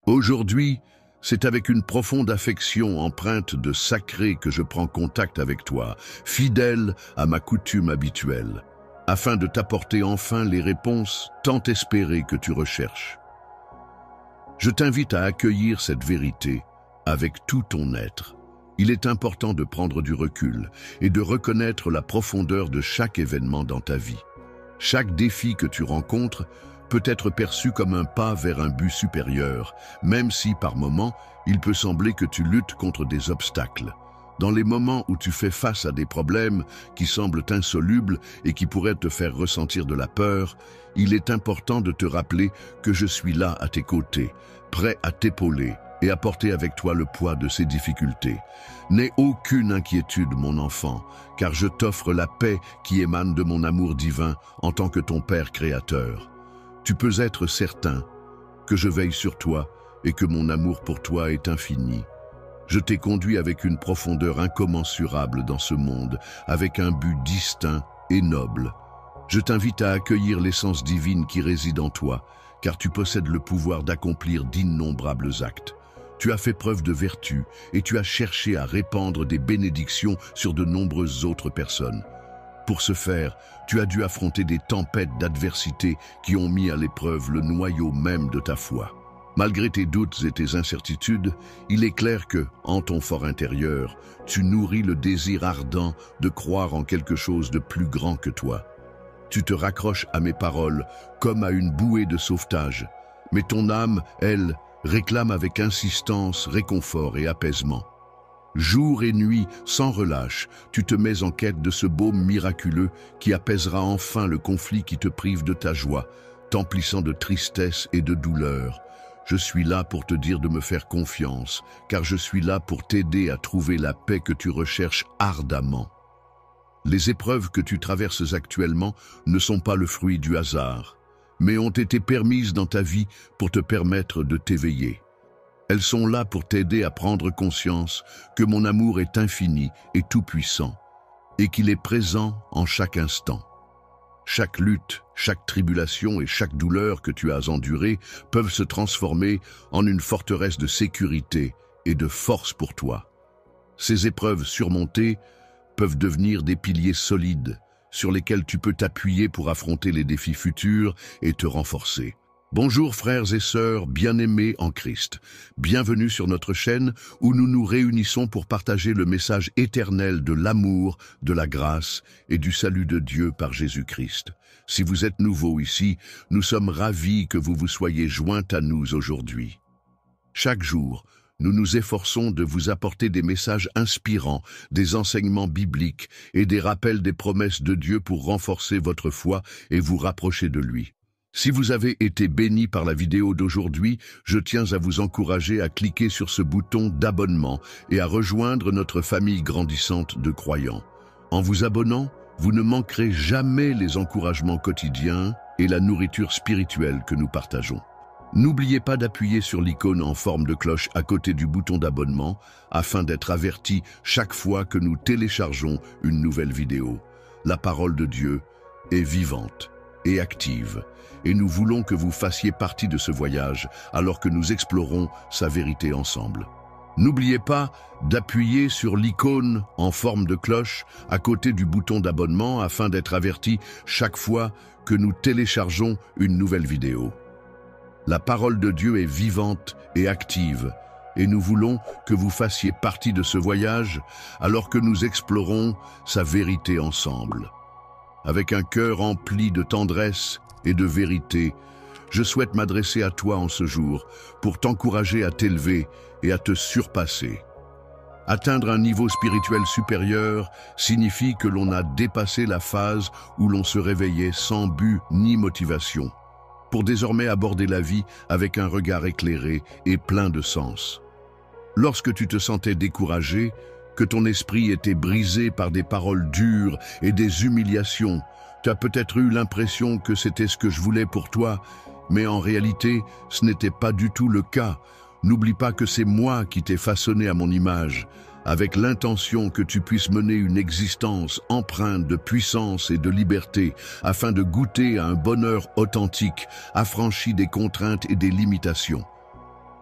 Aujourd'hui, c'est avec une profonde affection empreinte de sacré que je prends contact avec toi, fidèle à ma coutume habituelle, afin de t'apporter enfin les réponses tant espérées que tu recherches. Je t'invite à accueillir cette vérité avec tout ton être. Il est important de prendre du recul et de reconnaître la profondeur de chaque événement dans ta vie. Chaque défi que tu rencontres peut être perçu comme un pas vers un but supérieur, même si par moments, il peut sembler que tu luttes contre des obstacles. Dans les moments où tu fais face à des problèmes qui semblent insolubles et qui pourraient te faire ressentir de la peur, il est important de te rappeler que je suis là à tes côtés, prêt à t'épauler et à porter avec toi le poids de ces difficultés. N'aie aucune inquiétude, mon enfant, car je t'offre la paix qui émane de mon amour divin en tant que ton Père créateur. Tu peux être certain que je veille sur toi et que mon amour pour toi est infini. Je t'ai conduit avec une profondeur incommensurable dans ce monde, avec un but distinct et noble. Je t'invite à accueillir l'essence divine qui réside en toi, car tu possèdes le pouvoir d'accomplir d'innombrables actes. Tu as fait preuve de vertu et tu as cherché à répandre des bénédictions sur de nombreuses autres personnes. Pour ce faire, tu as dû affronter des tempêtes d'adversité qui ont mis à l'épreuve le noyau même de ta foi. Malgré tes doutes et tes incertitudes, il est clair que, en ton fort intérieur, tu nourris le désir ardent de croire en quelque chose de plus grand que toi. Tu te raccroches à mes paroles comme à une bouée de sauvetage, mais ton âme, elle, réclame avec insistance réconfort et apaisement. Jour et nuit, sans relâche, tu te mets en quête de ce baume miraculeux qui apaisera enfin le conflit qui te prive de ta joie, t'emplissant de tristesse et de douleur. Je suis là pour te dire de me faire confiance, car je suis là pour t'aider à trouver la paix que tu recherches ardemment. Les épreuves que tu traverses actuellement ne sont pas le fruit du hasard, mais ont été permises dans ta vie pour te permettre de t'éveiller. Elles sont là pour t'aider à prendre conscience que mon amour est infini et tout-puissant, et qu'il est présent en chaque instant. Chaque lutte, chaque tribulation et chaque douleur que tu as endurée peuvent se transformer en une forteresse de sécurité et de force pour toi. Ces épreuves surmontées peuvent devenir des piliers solides sur lesquels tu peux t'appuyer pour affronter les défis futurs et te renforcer. Bonjour frères et sœurs bien-aimés en Christ. Bienvenue sur notre chaîne où nous nous réunissons pour partager le message éternel de l'amour, de la grâce et du salut de Dieu par Jésus-Christ. Si vous êtes nouveau ici, nous sommes ravis que vous vous soyez joints à nous aujourd'hui. Chaque jour, nous nous efforçons de vous apporter des messages inspirants, des enseignements bibliques et des rappels des promesses de Dieu pour renforcer votre foi et vous rapprocher de lui. Si vous avez été béni par la vidéo d'aujourd'hui, je tiens à vous encourager à cliquer sur ce bouton d'abonnement et à rejoindre notre famille grandissante de croyants. En vous abonnant, vous ne manquerez jamais les encouragements quotidiens et la nourriture spirituelle que nous partageons. N'oubliez pas d'appuyer sur l'icône en forme de cloche à côté du bouton d'abonnement afin d'être averti chaque fois que nous téléchargeons une nouvelle vidéo. La parole de Dieu est vivante et active, et nous voulons que vous fassiez partie de ce voyage alors que nous explorons sa vérité ensemble. N'oubliez pas d'appuyer sur l'icône en forme de cloche à côté du bouton d'abonnement afin d'être averti chaque fois que nous téléchargeons une nouvelle vidéo. La parole de Dieu est vivante et active, et nous voulons que vous fassiez partie de ce voyage alors que nous explorons sa vérité ensemble. Avec un cœur empli de tendresse et de vérité, je souhaite m'adresser à toi en ce jour pour t'encourager à t'élever et à te surpasser. Atteindre un niveau spirituel supérieur signifie que l'on a dépassé la phase où l'on se réveillait sans but ni motivation, pour désormais aborder la vie avec un regard éclairé et plein de sens. Lorsque tu te sentais découragé, que ton esprit était brisé par des paroles dures et des humiliations, tu as peut-être eu l'impression que c'était ce que je voulais pour toi, mais en réalité, ce n'était pas du tout le cas. N'oublie pas que c'est moi qui t'ai façonné à mon image, avec l'intention que tu puisses mener une existence empreinte de puissance et de liberté, afin de goûter à un bonheur authentique, affranchi des contraintes et des limitations.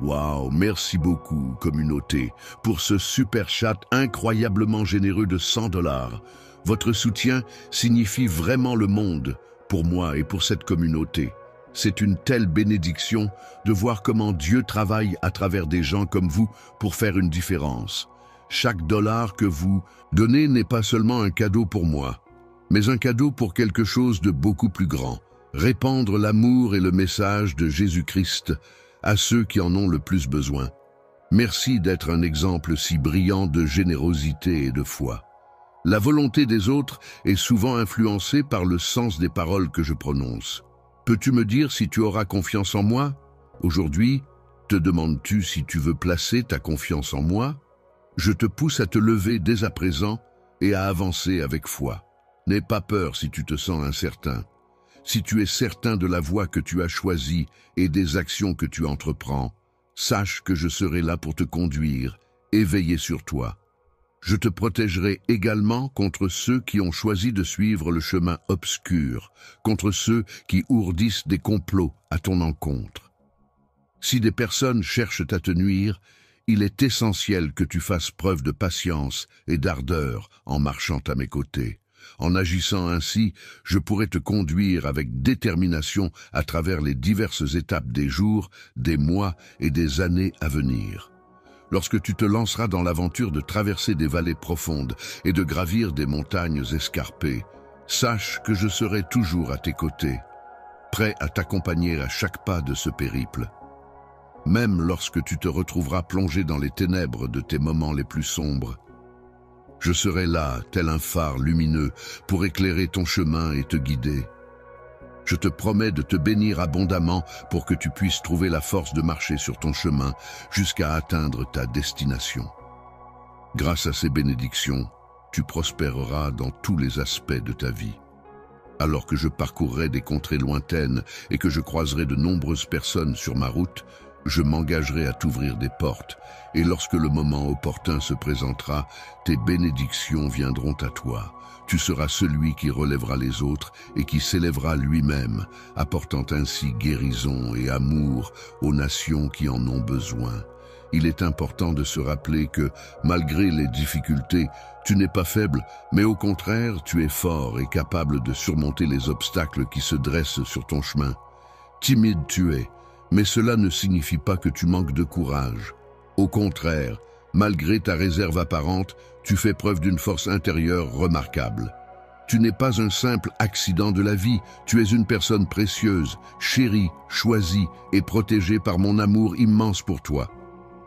Waouh, merci beaucoup, communauté, pour ce super chat incroyablement généreux de 100 $. Votre soutien signifie vraiment le monde pour moi et pour cette communauté. C'est une telle bénédiction de voir comment Dieu travaille à travers des gens comme vous pour faire une différence. Chaque dollar que vous donnez n'est pas seulement un cadeau pour moi, mais un cadeau pour quelque chose de beaucoup plus grand. Répandre l'amour et le message de Jésus-Christ à ceux qui en ont le plus besoin. Merci d'être un exemple si brillant de générosité et de foi. La volonté des autres est souvent influencée par le sens des paroles que je prononce. Peux-tu me dire si tu auras confiance en moi? Aujourd'hui, te demandes-tu si tu veux placer ta confiance en moi? Je te pousse à te lever dès à présent et à avancer avec foi. N'aie pas peur si tu te sens incertain. Si tu es certain de la voie que tu as choisie et des actions que tu entreprends, sache que je serai là pour te conduire et veiller sur toi. Je te protégerai également contre ceux qui ont choisi de suivre le chemin obscur, contre ceux qui ourdissent des complots à ton encontre. Si des personnes cherchent à te nuire, il est essentiel que tu fasses preuve de patience et d'ardeur en marchant à mes côtés. En agissant ainsi, je pourrai te conduire avec détermination à travers les diverses étapes des jours, des mois et des années à venir. Lorsque tu te lanceras dans l'aventure de traverser des vallées profondes et de gravir des montagnes escarpées, sache que je serai toujours à tes côtés, prêt à t'accompagner à chaque pas de ce périple. Même lorsque tu te retrouveras plongé dans les ténèbres de tes moments les plus sombres, je serai là, tel un phare lumineux, pour éclairer ton chemin et te guider. Je te promets de te bénir abondamment pour que tu puisses trouver la force de marcher sur ton chemin jusqu'à atteindre ta destination. Grâce à ces bénédictions, tu prospéreras dans tous les aspects de ta vie. Alors que je parcourrai des contrées lointaines et que je croiserai de nombreuses personnes sur ma route, je m'engagerai à t'ouvrir des portes, et lorsque le moment opportun se présentera, tes bénédictions viendront à toi. Tu seras celui qui relèvera les autres et qui s'élèvera lui-même, apportant ainsi guérison et amour aux nations qui en ont besoin. Il est important de se rappeler que, malgré les difficultés, tu n'es pas faible, mais au contraire, tu es fort et capable de surmonter les obstacles qui se dressent sur ton chemin. Timide tu es, mais cela ne signifie pas que tu manques de courage. Au contraire, malgré ta réserve apparente, tu fais preuve d'une force intérieure remarquable. Tu n'es pas un simple accident de la vie, tu es une personne précieuse, chérie, choisie et protégée par mon amour immense pour toi.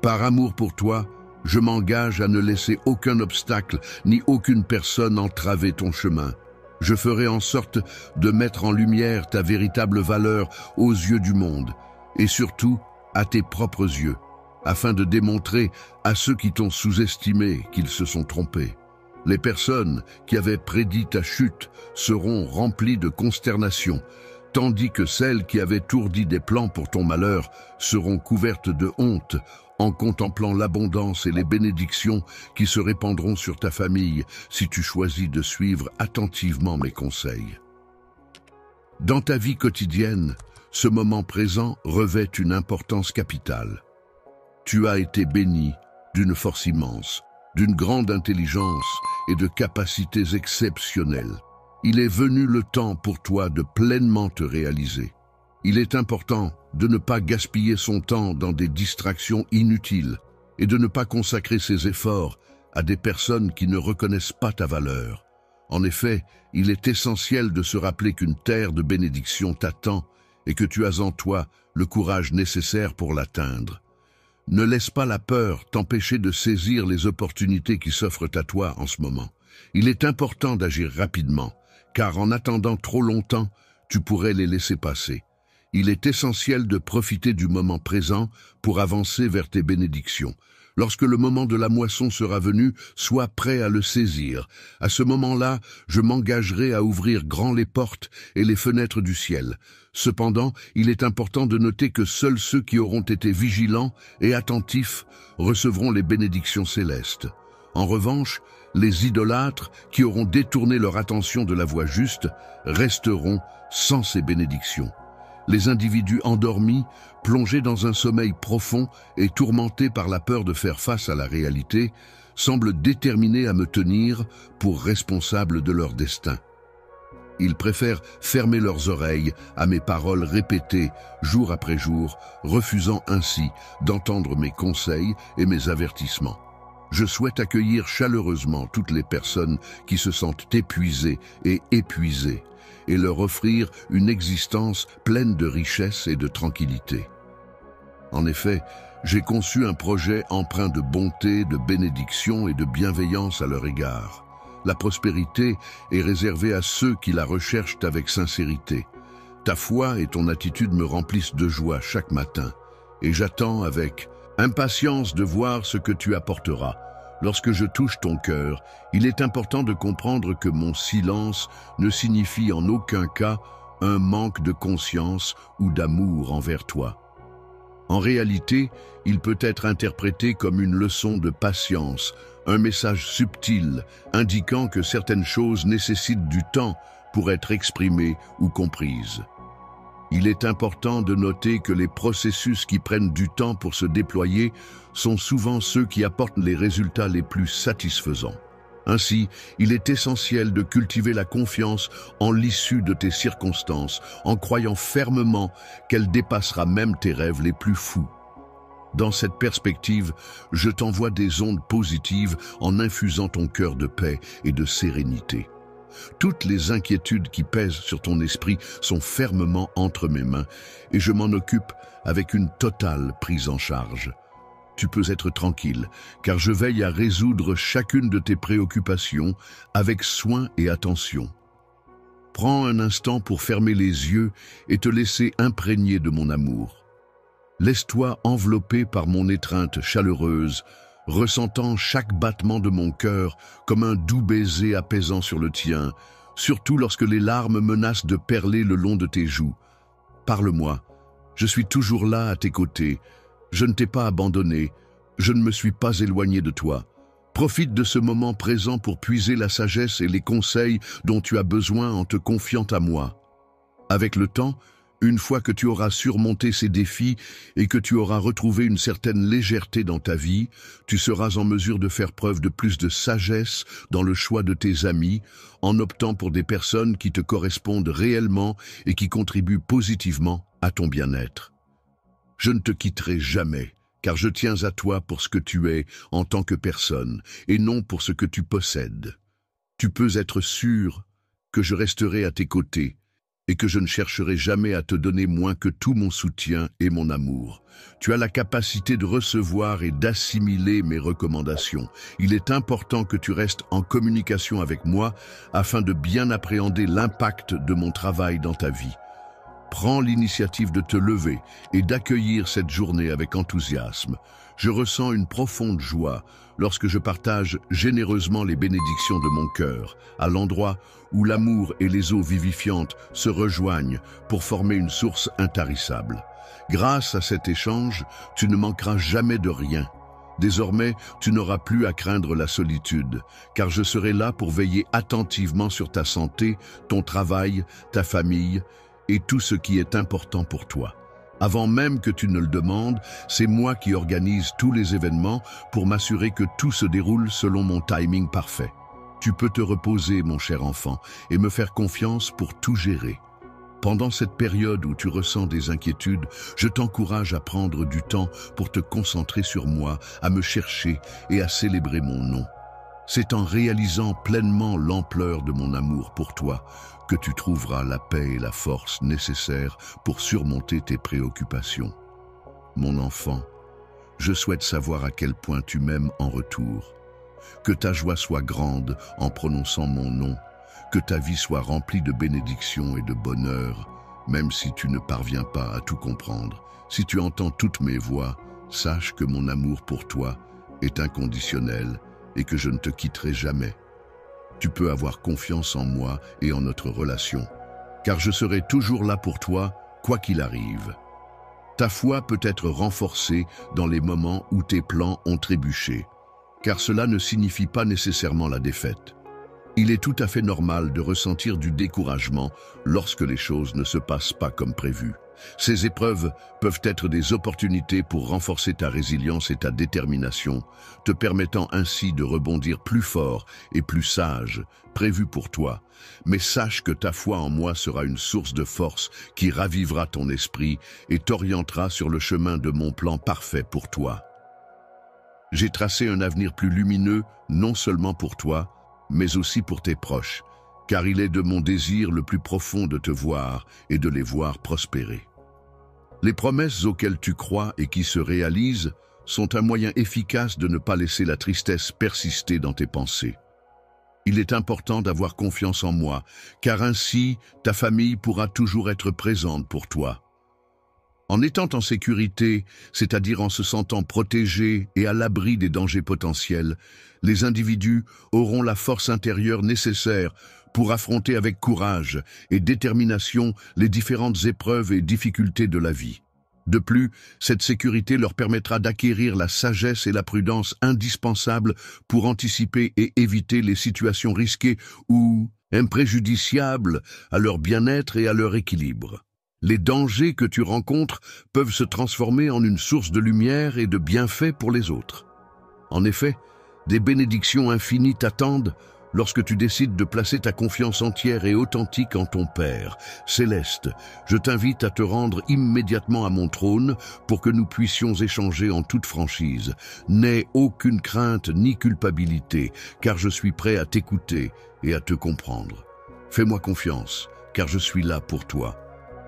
Par amour pour toi, je m'engage à ne laisser aucun obstacle ni aucune personne entraver ton chemin. Je ferai en sorte de mettre en lumière ta véritable valeur aux yeux du monde, et surtout à tes propres yeux, afin de démontrer à ceux qui t'ont sous-estimé qu'ils se sont trompés. Les personnes qui avaient prédit ta chute seront remplies de consternation, tandis que celles qui avaient ourdi des plans pour ton malheur seront couvertes de honte en contemplant l'abondance et les bénédictions qui se répandront sur ta famille si tu choisis de suivre attentivement mes conseils. Dans ta vie quotidienne, ce moment présent revêt une importance capitale. Tu as été béni d'une force immense, d'une grande intelligence et de capacités exceptionnelles. Il est venu le temps pour toi de pleinement te réaliser. Il est important de ne pas gaspiller son temps dans des distractions inutiles et de ne pas consacrer ses efforts à des personnes qui ne reconnaissent pas ta valeur. En effet, il est essentiel de se rappeler qu'une terre de bénédiction t'attend et que tu as en toi le courage nécessaire pour l'atteindre. Ne laisse pas la peur t'empêcher de saisir les opportunités qui s'offrent à toi en ce moment. Il est important d'agir rapidement, car en attendant trop longtemps, tu pourrais les laisser passer. Il est essentiel de profiter du moment présent pour avancer vers tes bénédictions. Lorsque le moment de la moisson sera venu, sois prêt à le saisir. À ce moment-là, je m'engagerai à ouvrir grand les portes et les fenêtres du ciel. Cependant, il est important de noter que seuls ceux qui auront été vigilants et attentifs recevront les bénédictions célestes. En revanche, les idolâtres qui auront détourné leur attention de la voie juste resteront sans ces bénédictions. Les individus endormis, plongés dans un sommeil profond et tourmentés par la peur de faire face à la réalité, semblent déterminés à me tenir pour responsable de leur destin. Ils préfèrent fermer leurs oreilles à mes paroles répétées jour après jour, refusant ainsi d'entendre mes conseils et mes avertissements. Je souhaite accueillir chaleureusement toutes les personnes qui se sentent épuisées et épuisées et leur offrir une existence pleine de richesse et de tranquillité. En effet, j'ai conçu un projet empreint de bonté, de bénédiction et de bienveillance à leur égard. La prospérité est réservée à ceux qui la recherchent avec sincérité. Ta foi et ton attitude me remplissent de joie chaque matin, et j'attends avec impatience de voir ce que tu apporteras. Lorsque je touche ton cœur, il est important de comprendre que mon silence ne signifie en aucun cas un manque de conscience ou d'amour envers toi. En réalité, il peut être interprété comme une leçon de patience, un message subtil indiquant que certaines choses nécessitent du temps pour être exprimées ou comprises. Il est important de noter que les processus qui prennent du temps pour se déployer sont souvent ceux qui apportent les résultats les plus satisfaisants. Ainsi, il est essentiel de cultiver la confiance en l'issue de tes circonstances, en croyant fermement qu'elle dépassera même tes rêves les plus fous. Dans cette perspective, je t'envoie des ondes positives en infusant ton cœur de paix et de sérénité. Toutes les inquiétudes qui pèsent sur ton esprit sont fermement entre mes mains et je m'en occupe avec une totale prise en charge. Tu peux être tranquille, car je veille à résoudre chacune de tes préoccupations avec soin et attention. Prends un instant pour fermer les yeux et te laisser imprégner de mon amour. Laisse-toi envelopper par mon étreinte chaleureuse, ressentant chaque battement de mon cœur comme un doux baiser apaisant sur le tien, surtout lorsque les larmes menacent de perler le long de tes joues. Parle-moi, je suis toujours là à tes côtés. Je ne t'ai pas abandonné, je ne me suis pas éloigné de toi. Profite de ce moment présent pour puiser la sagesse et les conseils dont tu as besoin en te confiant à moi. Avec le temps, une fois que tu auras surmonté ces défis et que tu auras retrouvé une certaine légèreté dans ta vie, tu seras en mesure de faire preuve de plus de sagesse dans le choix de tes amis, en optant pour des personnes qui te correspondent réellement et qui contribuent positivement à ton bien-être. Je ne te quitterai jamais, car je tiens à toi pour ce que tu es en tant que personne, et non pour ce que tu possèdes. Tu peux être sûr que je resterai à tes côtés, et que je ne chercherai jamais à te donner moins que tout mon soutien et mon amour. Tu as la capacité de recevoir et d'assimiler mes recommandations. Il est important que tu restes en communication avec moi afin de bien appréhender l'impact de mon travail dans ta vie. Prends l'initiative de te lever et d'accueillir cette journée avec enthousiasme. Je ressens une profonde joie lorsque je partage généreusement les bénédictions de mon cœur, à l'endroit où l'amour et les eaux vivifiantes se rejoignent pour former une source intarissable. Grâce à cet échange, tu ne manqueras jamais de rien. Désormais, tu n'auras plus à craindre la solitude, car je serai là pour veiller attentivement sur ta santé, ton travail, ta famille et tout ce qui est important pour toi. Avant même que tu ne le demandes, c'est moi qui organise tous les événements pour m'assurer que tout se déroule selon mon timing parfait. Tu peux te reposer, mon cher enfant, et me faire confiance pour tout gérer. Pendant cette période où tu ressens des inquiétudes, je t'encourage à prendre du temps pour te concentrer sur moi, à me chercher et à célébrer mon nom. C'est en réalisant pleinement l'ampleur de mon amour pour toi que tu trouveras la paix et la force nécessaires pour surmonter tes préoccupations. Mon enfant, je souhaite savoir à quel point tu m'aimes en retour. Que ta joie soit grande en prononçant mon nom, que ta vie soit remplie de bénédictions et de bonheur, même si tu ne parviens pas à tout comprendre. Si tu entends toutes mes voix, sache que mon amour pour toi est inconditionnel et que je ne te quitterai jamais. Tu peux avoir confiance en moi et en notre relation, car je serai toujours là pour toi, quoi qu'il arrive. Ta foi peut être renforcée dans les moments où tes plans ont trébuché, car cela ne signifie pas nécessairement la défaite. Il est tout à fait normal de ressentir du découragement lorsque les choses ne se passent pas comme prévu. Ces épreuves peuvent être des opportunités pour renforcer ta résilience et ta détermination, te permettant ainsi de rebondir plus fort et plus sage, prévu pour toi. Mais sache que ta foi en moi sera une source de force qui ravivera ton esprit et t'orientera sur le chemin de mon plan parfait pour toi. J'ai tracé un avenir plus lumineux, non seulement pour toi, mais aussi pour tes proches, car il est de mon désir le plus profond de te voir et de les voir prospérer. Les promesses auxquelles tu crois et qui se réalisent sont un moyen efficace de ne pas laisser la tristesse persister dans tes pensées. Il est important d'avoir confiance en moi, car ainsi ta famille pourra toujours être présente pour toi. En étant en sécurité, c'est-à-dire en se sentant protégés et à l'abri des dangers potentiels, les individus auront la force intérieure nécessaire pour affronter avec courage et détermination les différentes épreuves et difficultés de la vie. De plus, cette sécurité leur permettra d'acquérir la sagesse et la prudence indispensables pour anticiper et éviter les situations risquées ou impréjudiciables à leur bien-être et à leur équilibre. Les dangers que tu rencontres peuvent se transformer en une source de lumière et de bienfaits pour les autres. En effet, des bénédictions infinies t'attendent lorsque tu décides de placer ta confiance entière et authentique en ton Père. Céleste, je t'invite à te rendre immédiatement à mon trône pour que nous puissions échanger en toute franchise. N'aie aucune crainte ni culpabilité, car je suis prêt à t'écouter et à te comprendre. Fais-moi confiance, car je suis là pour toi.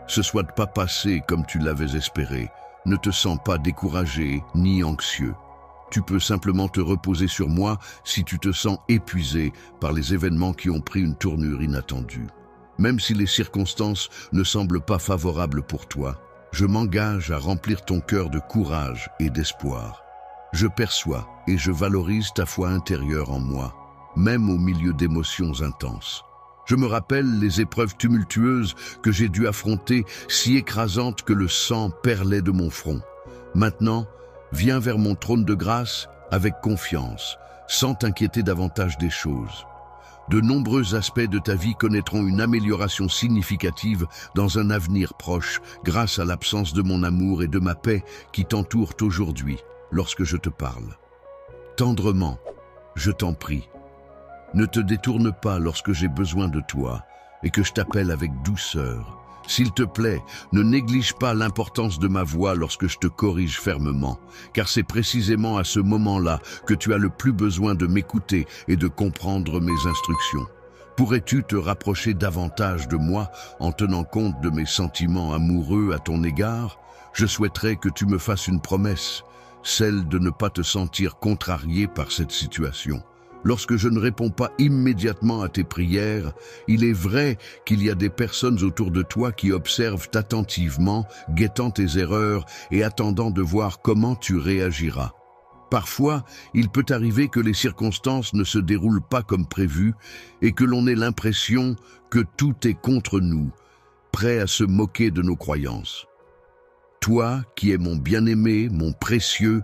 Ce soit pas passé comme tu l'avais espéré. Ne te sens pas découragé ni anxieux. Tu peux simplement te reposer sur moi si tu te sens épuisé par les événements qui ont pris une tournure inattendue. Même si les circonstances ne semblent pas favorables pour toi, je m'engage à remplir ton cœur de courage et d'espoir. Je perçois et je valorise ta foi intérieure en moi, même au milieu d'émotions intenses. Je me rappelle les épreuves tumultueuses que j'ai dû affronter, si écrasantes que le sang perlait de mon front. Maintenant, viens vers mon trône de grâce avec confiance, sans t'inquiéter davantage des choses. De nombreux aspects de ta vie connaîtront une amélioration significative dans un avenir proche, grâce à l'absence de mon amour et de ma paix qui t'entourent aujourd'hui, lorsque je te parle. Tendrement, je t'en prie, ne te détourne pas lorsque j'ai besoin de toi et que je t'appelle avec douceur. S'il te plaît, ne néglige pas l'importance de ma voix lorsque je te corrige fermement, car c'est précisément à ce moment-là que tu as le plus besoin de m'écouter et de comprendre mes instructions. Pourrais-tu te rapprocher davantage de moi en tenant compte de mes sentiments amoureux à ton égard? Je souhaiterais que tu me fasses une promesse, celle de ne pas te sentir contrarié par cette situation. Lorsque je ne réponds pas immédiatement à tes prières, il est vrai qu'il y a des personnes autour de toi qui observent attentivement, guettant tes erreurs et attendant de voir comment tu réagiras. Parfois, il peut arriver que les circonstances ne se déroulent pas comme prévu et que l'on ait l'impression que tout est contre nous, prêt à se moquer de nos croyances. Toi, qui es mon bien-aimé, mon précieux,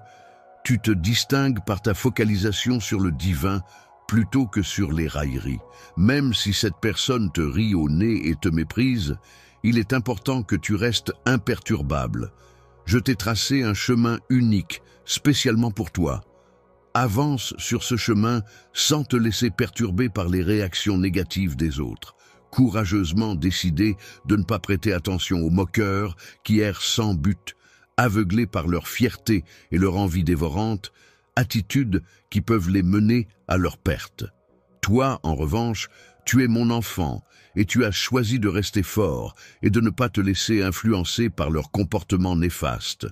tu te distingues par ta focalisation sur le divin plutôt que sur les railleries. Même si cette personne te rit au nez et te méprise, il est important que tu restes imperturbable. Je t'ai tracé un chemin unique, spécialement pour toi. Avance sur ce chemin sans te laisser perturber par les réactions négatives des autres. Courageusement décidé de ne pas prêter attention aux moqueurs qui errent sans but, aveuglés par leur fierté et leur envie dévorante, attitudes qui peuvent les mener à leur perte. Toi, en revanche, tu es mon enfant et tu as choisi de rester fort et de ne pas te laisser influencer par leur comportement néfaste.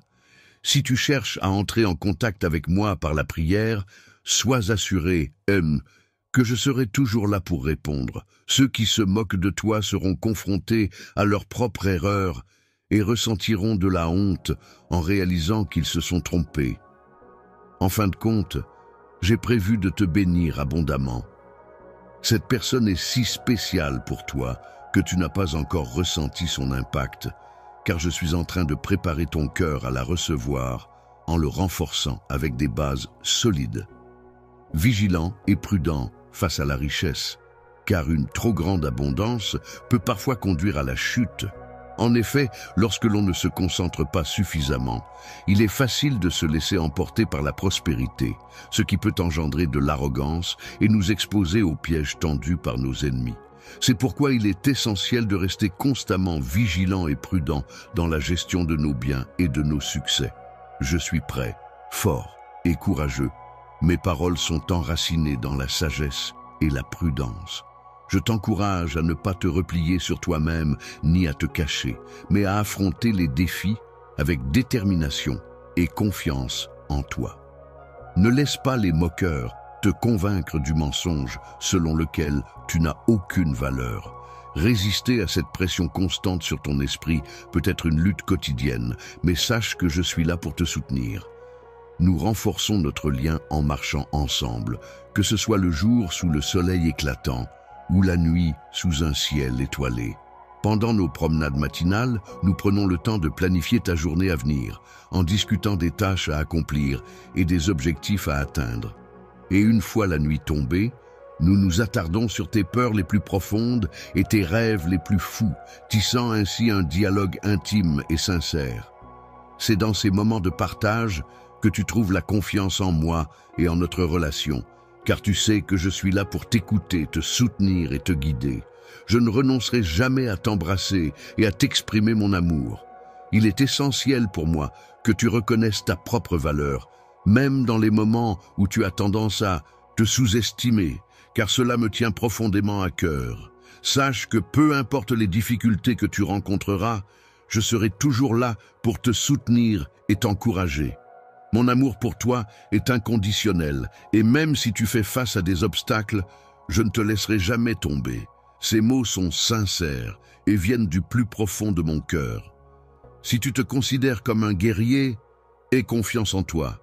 Si tu cherches à entrer en contact avec moi par la prière, sois assuré, que je serai toujours là pour répondre. Ceux qui se moquent de toi seront confrontés à leur propre erreur et ressentiront de la honte en réalisant qu'ils se sont trompés. En fin de compte, j'ai prévu de te bénir abondamment. Cette personne est si spéciale pour toi que tu n'as pas encore ressenti son impact, car je suis en train de préparer ton cœur à la recevoir en le renforçant avec des bases solides. Vigilant et prudent face à la richesse, car une trop grande abondance peut parfois conduire à la chute. En effet, lorsque l'on ne se concentre pas suffisamment, il est facile de se laisser emporter par la prospérité, ce qui peut engendrer de l'arrogance et nous exposer aux pièges tendus par nos ennemis. C'est pourquoi il est essentiel de rester constamment vigilant et prudent dans la gestion de nos biens et de nos succès. Je suis prêt, fort et courageux. Mes paroles sont enracinées dans la sagesse et la prudence. Je t'encourage à ne pas te replier sur toi-même ni à te cacher, mais à affronter les défis avec détermination et confiance en toi. Ne laisse pas les moqueurs te convaincre du mensonge selon lequel tu n'as aucune valeur. Résister à cette pression constante sur ton esprit peut être une lutte quotidienne, mais sache que je suis là pour te soutenir. Nous renforçons notre lien en marchant ensemble, que ce soit le jour sous le soleil éclatant ou la nuit sous un ciel étoilé. Pendant nos promenades matinales, nous prenons le temps de planifier ta journée à venir, en discutant des tâches à accomplir et des objectifs à atteindre. Et une fois la nuit tombée, nous nous attardons sur tes peurs les plus profondes et tes rêves les plus fous, tissant ainsi un dialogue intime et sincère. C'est dans ces moments de partage que tu trouves la confiance en moi et en notre relation, car tu sais que je suis là pour t'écouter, te soutenir et te guider. Je ne renoncerai jamais à t'embrasser et à t'exprimer mon amour. Il est essentiel pour moi que tu reconnaisses ta propre valeur, même dans les moments où tu as tendance à te sous-estimer, car cela me tient profondément à cœur. Sache que peu importe les difficultés que tu rencontreras, je serai toujours là pour te soutenir et t'encourager. Mon amour pour toi est inconditionnel, et même si tu fais face à des obstacles, je ne te laisserai jamais tomber. Ces mots sont sincères et viennent du plus profond de mon cœur. Si tu te considères comme un guerrier, aie confiance en toi,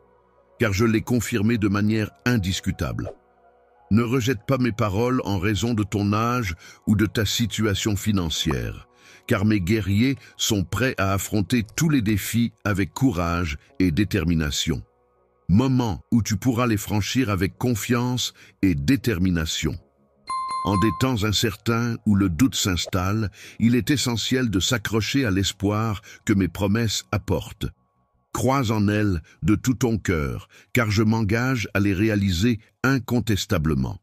car je l'ai confirmé de manière indiscutable. Ne rejette pas mes paroles en raison de ton âge ou de ta situation financière, car mes guerriers sont prêts à affronter tous les défis avec courage et détermination. Moment où tu pourras les franchir avec confiance et détermination. En des temps incertains où le doute s'installe, il est essentiel de s'accrocher à l'espoir que mes promesses apportent. Crois en elles de tout ton cœur, car je m'engage à les réaliser incontestablement.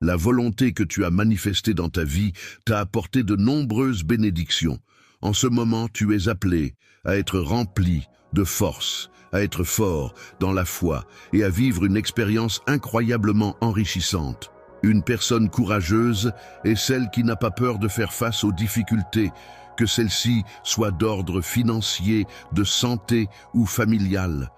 La volonté que tu as manifestée dans ta vie t'a apporté de nombreuses bénédictions. En ce moment, tu es appelé à être rempli de force, à être fort dans la foi et à vivre une expérience incroyablement enrichissante. Une personne courageuse est celle qui n'a pas peur de faire face aux difficultés, que celles-ci soient d'ordre financier, de santé ou familial.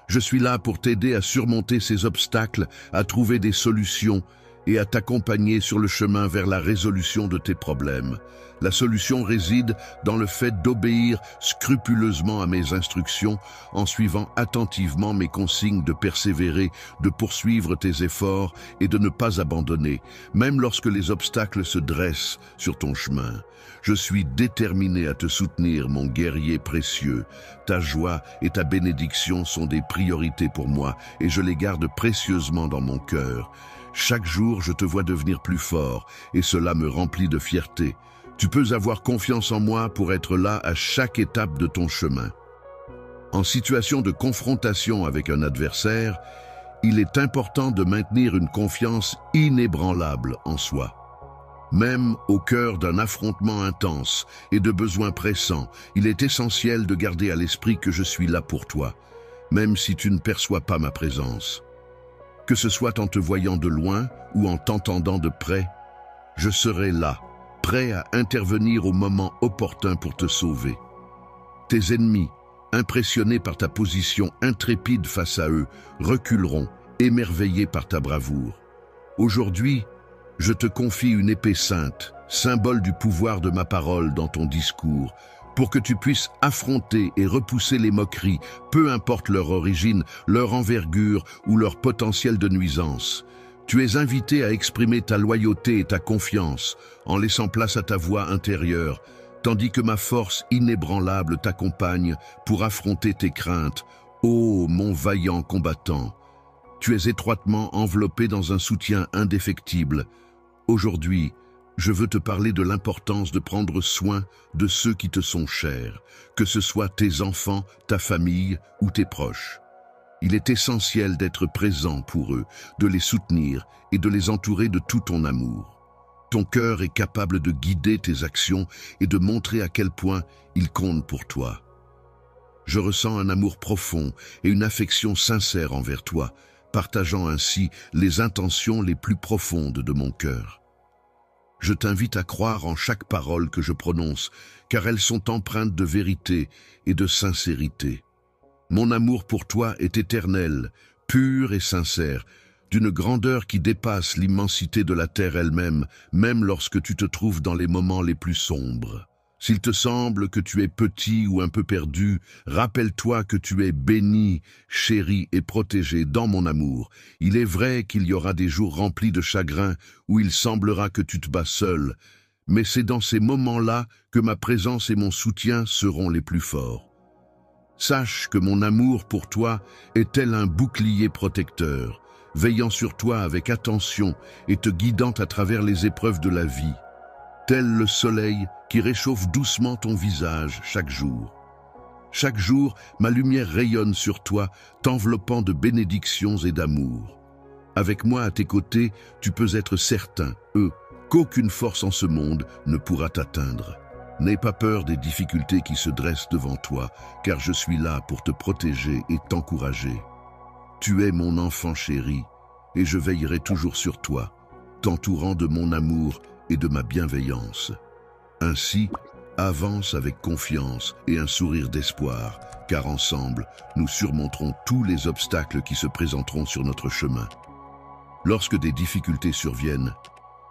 Je suis là pour t'aider à surmonter ces obstacles, à trouver des solutions et à t'accompagner sur le chemin vers la résolution de tes problèmes. La solution réside dans le fait d'obéir scrupuleusement à mes instructions, en suivant attentivement mes consignes, de persévérer, de poursuivre tes efforts et de ne pas abandonner, même lorsque les obstacles se dressent sur ton chemin. Je suis déterminé à te soutenir, mon guerrier précieux. Ta joie et ta bénédiction sont des priorités pour moi et je les garde précieusement dans mon cœur. Chaque jour, je te vois devenir plus fort et cela me remplit de fierté. Tu peux avoir confiance en moi pour être là à chaque étape de ton chemin. En situation de confrontation avec un adversaire, il est important de maintenir une confiance inébranlable en soi. Même au cœur d'un affrontement intense et de besoins pressants, il est essentiel de garder à l'esprit que je suis là pour toi, même si tu ne perçois pas ma présence. Que ce soit en te voyant de loin ou en t'entendant de près, je serai là, prêt à intervenir au moment opportun pour te sauver. Tes ennemis, impressionnés par ta position intrépide face à eux, reculeront, émerveillés par ta bravoure. Aujourd'hui, je te confie une épée sainte, symbole du pouvoir de ma parole dans ton discours, pour que tu puisses affronter et repousser les moqueries, peu importe leur origine, leur envergure ou leur potentiel de nuisance. Tu es invité à exprimer ta loyauté et ta confiance en laissant place à ta voix intérieure, tandis que ma force inébranlable t'accompagne pour affronter tes craintes. Ô mon vaillant combattant, tu es étroitement enveloppé dans un soutien indéfectible. Aujourd'hui, je veux te parler de l'importance de prendre soin de ceux qui te sont chers, que ce soit tes enfants, ta famille ou tes proches. Il est essentiel d'être présent pour eux, de les soutenir et de les entourer de tout ton amour. Ton cœur est capable de guider tes actions et de montrer à quel point il compte pour toi. Je ressens un amour profond et une affection sincère envers toi, partageant ainsi les intentions les plus profondes de mon cœur. Je t'invite à croire en chaque parole que je prononce, car elles sont empreintes de vérité et de sincérité. Mon amour pour toi est éternel, pur et sincère, d'une grandeur qui dépasse l'immensité de la terre elle-même, même lorsque tu te trouves dans les moments les plus sombres. S'il te semble que tu es petit ou un peu perdu, rappelle-toi que tu es béni, chéri et protégé dans mon amour. Il est vrai qu'il y aura des jours remplis de chagrin où il semblera que tu te bats seul, mais c'est dans ces moments-là que ma présence et mon soutien seront les plus forts. Sache que mon amour pour toi est tel un bouclier protecteur, veillant sur toi avec attention et te guidant à travers les épreuves de la vie, tel le soleil qui réchauffe doucement ton visage chaque jour. Chaque jour, ma lumière rayonne sur toi, t'enveloppant de bénédictions et d'amour. Avec moi à tes côtés, tu peux être certain, qu'aucune force en ce monde ne pourra t'atteindre. N'aie pas peur des difficultés qui se dressent devant toi, car je suis là pour te protéger et t'encourager. Tu es mon enfant chéri, et je veillerai toujours sur toi, t'entourant de mon amour et de ma bienveillance. Ainsi, avance avec confiance et un sourire d'espoir, car ensemble, nous surmonterons tous les obstacles qui se présenteront sur notre chemin. Lorsque des difficultés surviennent,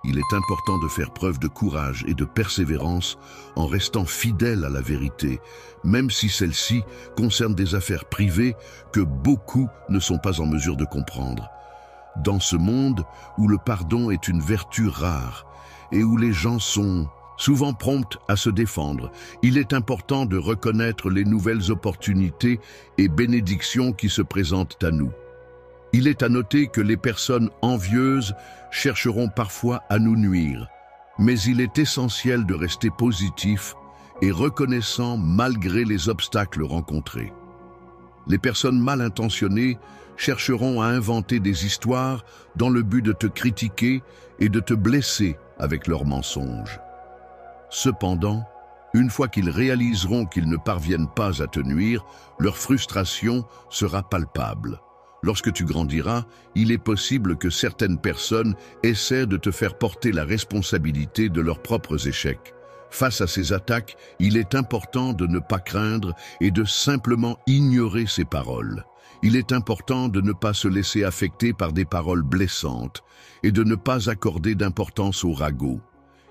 il est important de faire preuve de courage et de persévérance en restant fidèle à la vérité, même si celle-ci concerne des affaires privées que beaucoup ne sont pas en mesure de comprendre. Dans ce monde où le pardon est une vertu rare et où les gens sont souvent prompts à se défendre, il est important de reconnaître les nouvelles opportunités et bénédictions qui se présentent à nous. Il est à noter que les personnes envieuses chercheront parfois à nous nuire, mais il est essentiel de rester positif et reconnaissant malgré les obstacles rencontrés. Les personnes mal intentionnées chercheront à inventer des histoires dans le but de te critiquer et de te blesser avec leurs mensonges. Cependant, une fois qu'ils réaliseront qu'ils ne parviennent pas à te nuire, leur frustration sera palpable. Lorsque tu grandiras, il est possible que certaines personnes essaient de te faire porter la responsabilité de leurs propres échecs. Face à ces attaques, il est important de ne pas craindre et de simplement ignorer ces paroles. Il est important de ne pas se laisser affecter par des paroles blessantes et de ne pas accorder d'importance aux ragots.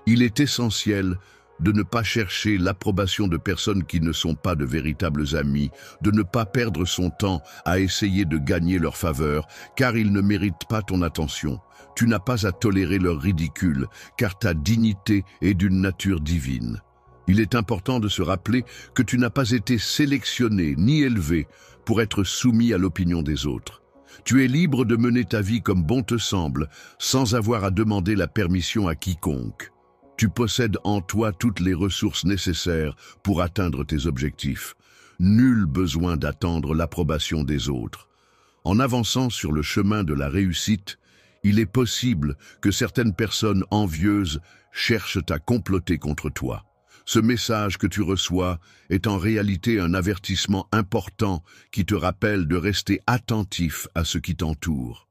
Il est essentiel de ne pas chercher l'approbation de personnes qui ne sont pas de véritables amis, de ne pas perdre son temps à essayer de gagner leur faveur, car ils ne méritent pas ton attention. Tu n'as pas à tolérer leur ridicule, car ta dignité est d'une nature divine. Il est important de se rappeler que tu n'as pas été sélectionné ni élevé pour être soumis à l'opinion des autres. Tu es libre de mener ta vie comme bon te semble, sans avoir à demander la permission à quiconque. Tu possèdes en toi toutes les ressources nécessaires pour atteindre tes objectifs. Nul besoin d'attendre l'approbation des autres. En avançant sur le chemin de la réussite, il est possible que certaines personnes envieuses cherchent à comploter contre toi. Ce message que tu reçois est en réalité un avertissement important qui te rappelle de rester attentif à ce qui t'entoure.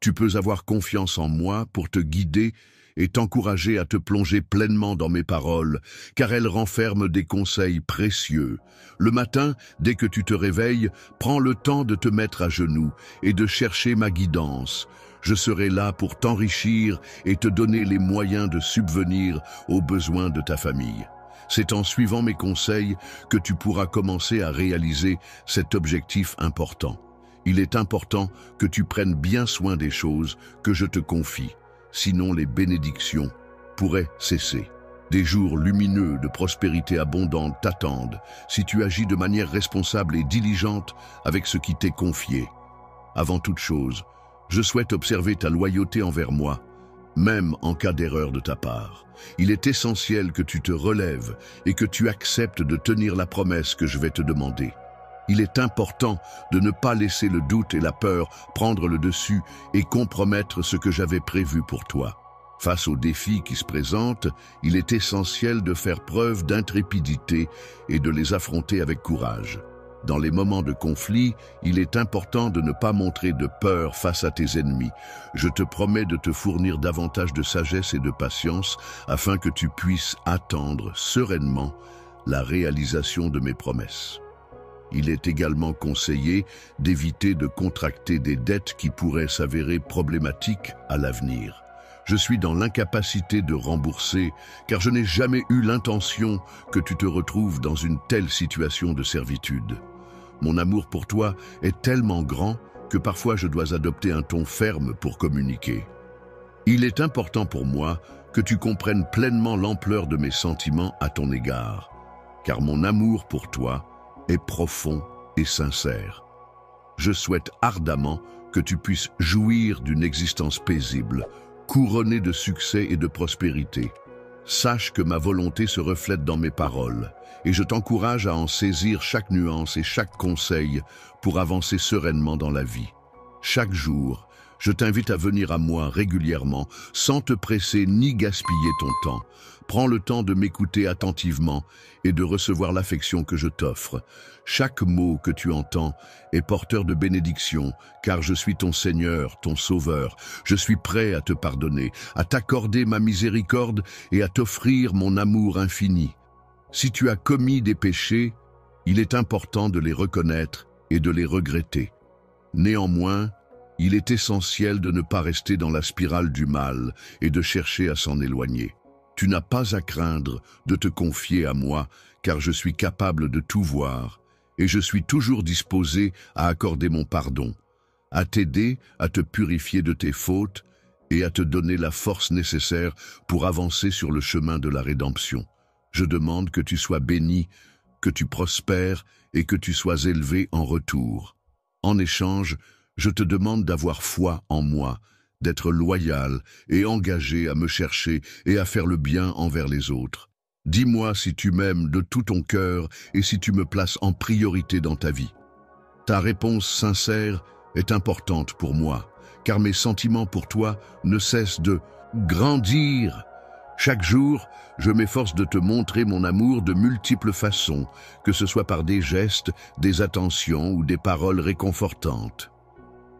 Tu peux avoir confiance en moi pour te guider et t'encourager à te plonger pleinement dans mes paroles, car elles renferment des conseils précieux. Le matin, dès que tu te réveilles, prends le temps de te mettre à genoux et de chercher ma guidance. Je serai là pour t'enrichir et te donner les moyens de subvenir aux besoins de ta famille. C'est en suivant mes conseils que tu pourras commencer à réaliser cet objectif important. Il est important que tu prennes bien soin des choses que je te confie. Sinon les bénédictions pourraient cesser. Des jours lumineux de prospérité abondante t'attendent si tu agis de manière responsable et diligente avec ce qui t'est confié. Avant toute chose, je souhaite observer ta loyauté envers moi, même en cas d'erreur de ta part. Il est essentiel que tu te relèves et que tu acceptes de tenir la promesse que je vais te demander. Il est important de ne pas laisser le doute et la peur prendre le dessus et compromettre ce que j'avais prévu pour toi. Face aux défis qui se présentent, il est essentiel de faire preuve d'intrépidité et de les affronter avec courage. Dans les moments de conflit, il est important de ne pas montrer de peur face à tes ennemis. Je te promets de te fournir davantage de sagesse et de patience afin que tu puisses attendre sereinement la réalisation de mes promesses. Il est également conseillé d'éviter de contracter des dettes qui pourraient s'avérer problématiques à l'avenir. Je suis dans l'incapacité de rembourser car je n'ai jamais eu l'intention que tu te retrouves dans une telle situation de servitude. Mon amour pour toi est tellement grand que parfois je dois adopter un ton ferme pour communiquer. Il est important pour moi que tu comprennes pleinement l'ampleur de mes sentiments à ton égard, car mon amour pour toi est profond et sincère. Je souhaite ardemment que tu puisses jouir d'une existence paisible, couronnée de succès et de prospérité. Sache que ma volonté se reflète dans mes paroles, et je t'encourage à en saisir chaque nuance et chaque conseil pour avancer sereinement dans la vie. Chaque jour, je t'invite à venir à moi régulièrement, sans te presser ni gaspiller ton temps. Prends le temps de m'écouter attentivement et de recevoir l'affection que je t'offre. Chaque mot que tu entends est porteur de bénédiction, car je suis ton Seigneur, ton Sauveur. Je suis prêt à te pardonner, à t'accorder ma miséricorde et à t'offrir mon amour infini. Si tu as commis des péchés, il est important de les reconnaître et de les regretter. Néanmoins, il est essentiel de ne pas rester dans la spirale du mal et de chercher à s'en éloigner. Tu n'as pas à craindre de te confier à moi, car je suis capable de tout voir, et je suis toujours disposé à accorder mon pardon, à t'aider à te purifier de tes fautes et à te donner la force nécessaire pour avancer sur le chemin de la rédemption. Je demande que tu sois béni, que tu prospères et que tu sois élevé en retour. En échange, je te demande d'avoir foi en moi, d'être loyal et engagé à me chercher et à faire le bien envers les autres. Dis-moi si tu m'aimes de tout ton cœur et si tu me places en priorité dans ta vie. Ta réponse sincère est importante pour moi, car mes sentiments pour toi ne cessent de grandir. Chaque jour, je m'efforce de te montrer mon amour de multiples façons, que ce soit par des gestes, des attentions ou des paroles réconfortantes.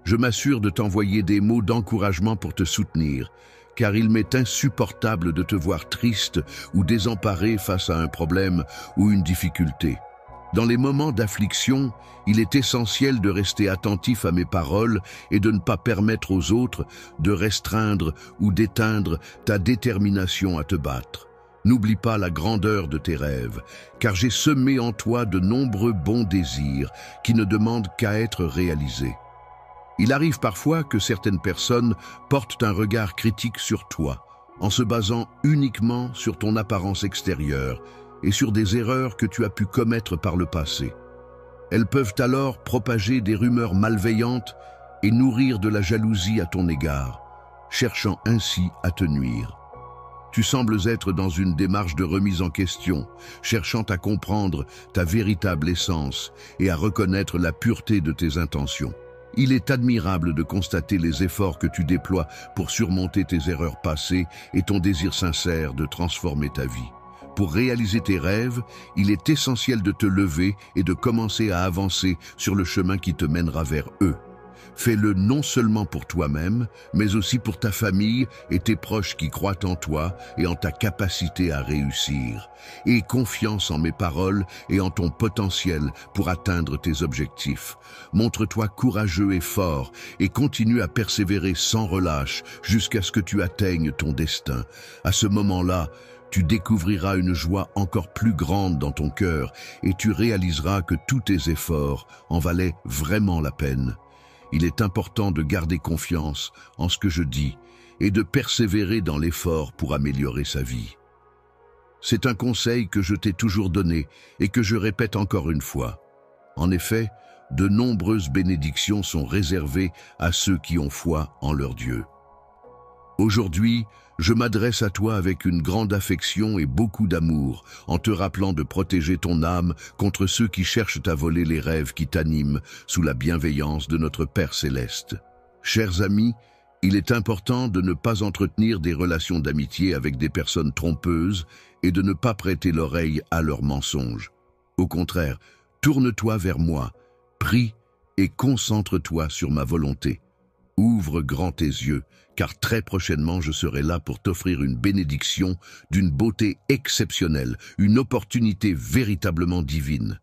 Je m'assure de t'envoyer des mots d'encouragement pour te soutenir, car il m'est insupportable de te voir triste ou désemparé face à un problème ou une difficulté. Dans les moments d'affliction, il est essentiel de rester attentif à mes paroles et de ne pas permettre aux autres de restreindre ou d'éteindre ta détermination à te battre. N'oublie pas la grandeur de tes rêves, car j'ai semé en toi de nombreux bons désirs qui ne demandent qu'à être réalisés. Il arrive parfois que certaines personnes portent un regard critique sur toi, en se basant uniquement sur ton apparence extérieure et sur des erreurs que tu as pu commettre par le passé. Elles peuvent alors propager des rumeurs malveillantes et nourrir de la jalousie à ton égard, cherchant ainsi à te nuire. Tu sembles être dans une démarche de remise en question, cherchant à comprendre ta véritable essence et à reconnaître la pureté de tes intentions. Il est admirable de constater les efforts que tu déploies pour surmonter tes erreurs passées et ton désir sincère de transformer ta vie. Pour réaliser tes rêves, il est essentiel de te lever et de commencer à avancer sur le chemin qui te mènera vers eux. Fais-le non seulement pour toi-même, mais aussi pour ta famille et tes proches qui croient en toi et en ta capacité à réussir. Aie confiance en mes paroles et en ton potentiel pour atteindre tes objectifs. Montre-toi courageux et fort et continue à persévérer sans relâche jusqu'à ce que tu atteignes ton destin. À ce moment-là, tu découvriras une joie encore plus grande dans ton cœur et tu réaliseras que tous tes efforts en valaient vraiment la peine. Il est important de garder confiance en ce que je dis et de persévérer dans l'effort pour améliorer sa vie. C'est un conseil que je t'ai toujours donné et que je répète encore une fois. En effet, de nombreuses bénédictions sont réservées à ceux qui ont foi en leur Dieu. Aujourd'hui, je m'adresse à toi avec une grande affection et beaucoup d'amour, en te rappelant de protéger ton âme contre ceux qui cherchent à voler les rêves qui t'animent sous la bienveillance de notre Père Céleste. Chers amis, il est important de ne pas entretenir des relations d'amitié avec des personnes trompeuses et de ne pas prêter l'oreille à leurs mensonges. Au contraire, tourne-toi vers moi, prie et concentre-toi sur ma volonté. Ouvre grand tes yeux, car très prochainement je serai là pour t'offrir une bénédiction d'une beauté exceptionnelle, une opportunité véritablement divine.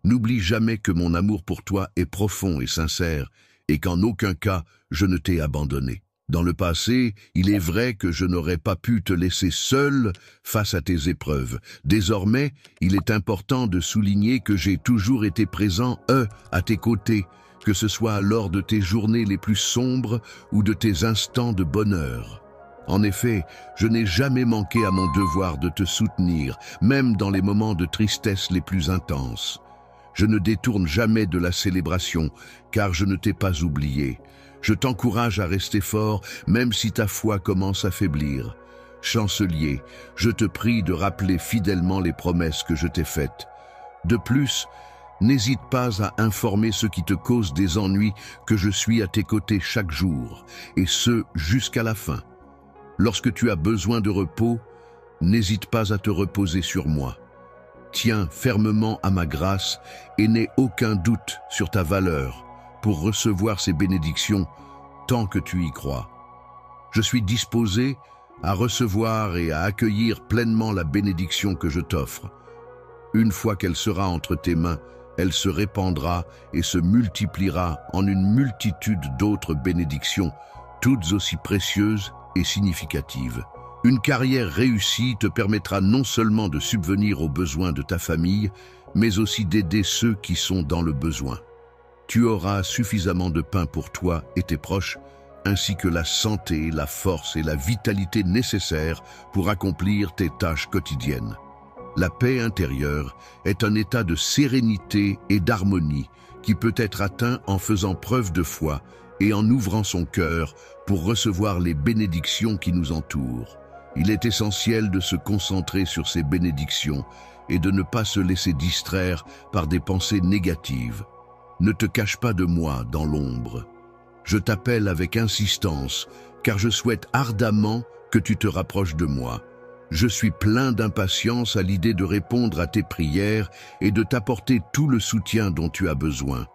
N'oublie jamais que mon amour pour toi est profond et sincère, et qu'en aucun cas je ne t'ai abandonné. Dans le passé, il est vrai que je n'aurais pas pu te laisser seul face à tes épreuves. Désormais, il est important de souligner que j'ai toujours été présent, à tes côtés, que ce soit lors de tes journées les plus sombres ou de tes instants de bonheur. En effet, je n'ai jamais manqué à mon devoir de te soutenir, même dans les moments de tristesse les plus intenses. Je ne détourne jamais de la célébration, car je ne t'ai pas oublié. Je t'encourage à rester fort, même si ta foi commence à faiblir. Chancelier, je te prie de rappeler fidèlement les promesses que je t'ai faites. De plus, n'hésite pas à informer ceux qui te causent des ennuis que je suis à tes côtés chaque jour, et ce jusqu'à la fin. Lorsque tu as besoin de repos, n'hésite pas à te reposer sur moi. Tiens fermement à ma grâce et n'aie aucun doute sur ta valeur pour recevoir ces bénédictions tant que tu y crois. Je suis disposé à recevoir et à accueillir pleinement la bénédiction que je t'offre. Une fois qu'elle sera entre tes mains, elle se répandra et se multipliera en une multitude d'autres bénédictions, toutes aussi précieuses et significatives. Une carrière réussie te permettra non seulement de subvenir aux besoins de ta famille, mais aussi d'aider ceux qui sont dans le besoin. Tu auras suffisamment de pain pour toi et tes proches, ainsi que la santé, la force et la vitalité nécessaires pour accomplir tes tâches quotidiennes. La paix intérieure est un état de sérénité et d'harmonie qui peut être atteint en faisant preuve de foi et en ouvrant son cœur pour recevoir les bénédictions qui nous entourent. Il est essentiel de se concentrer sur ces bénédictions et de ne pas se laisser distraire par des pensées négatives. Ne te cache pas de moi dans l'ombre. Je t'appelle avec insistance, car je souhaite ardemment que tu te rapproches de moi. Je suis plein d'impatience à l'idée de répondre à tes prières et de t'apporter tout le soutien dont tu as besoin.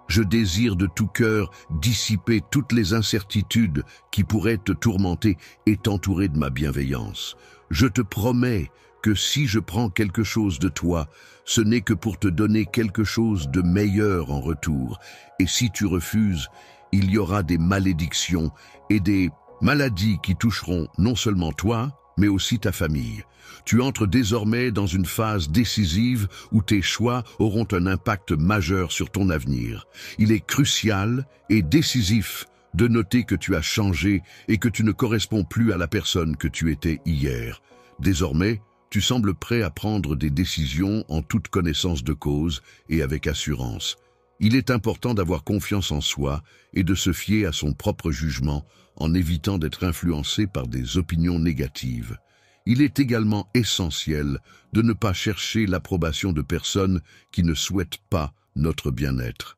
Je désire de tout cœur dissiper toutes les incertitudes qui pourraient te tourmenter et t'entourer de ma bienveillance. Je te promets que si je prends quelque chose de toi, ce n'est que pour te donner quelque chose de meilleur en retour. Et si tu refuses, il y aura des malédictions et des maladies qui toucheront non seulement toi, mais aussi ta famille. Tu entres désormais dans une phase décisive où tes choix auront un impact majeur sur ton avenir. Il est crucial et décisif de noter que tu as changé et que tu ne corresponds plus à la personne que tu étais hier. Désormais, tu sembles prêt à prendre des décisions en toute connaissance de cause et avec assurance. Il est important d'avoir confiance en soi et de se fier à son propre jugement en évitant d'être influencé par des opinions négatives. Il est également essentiel de ne pas chercher l'approbation de personnes qui ne souhaitent pas notre bien-être.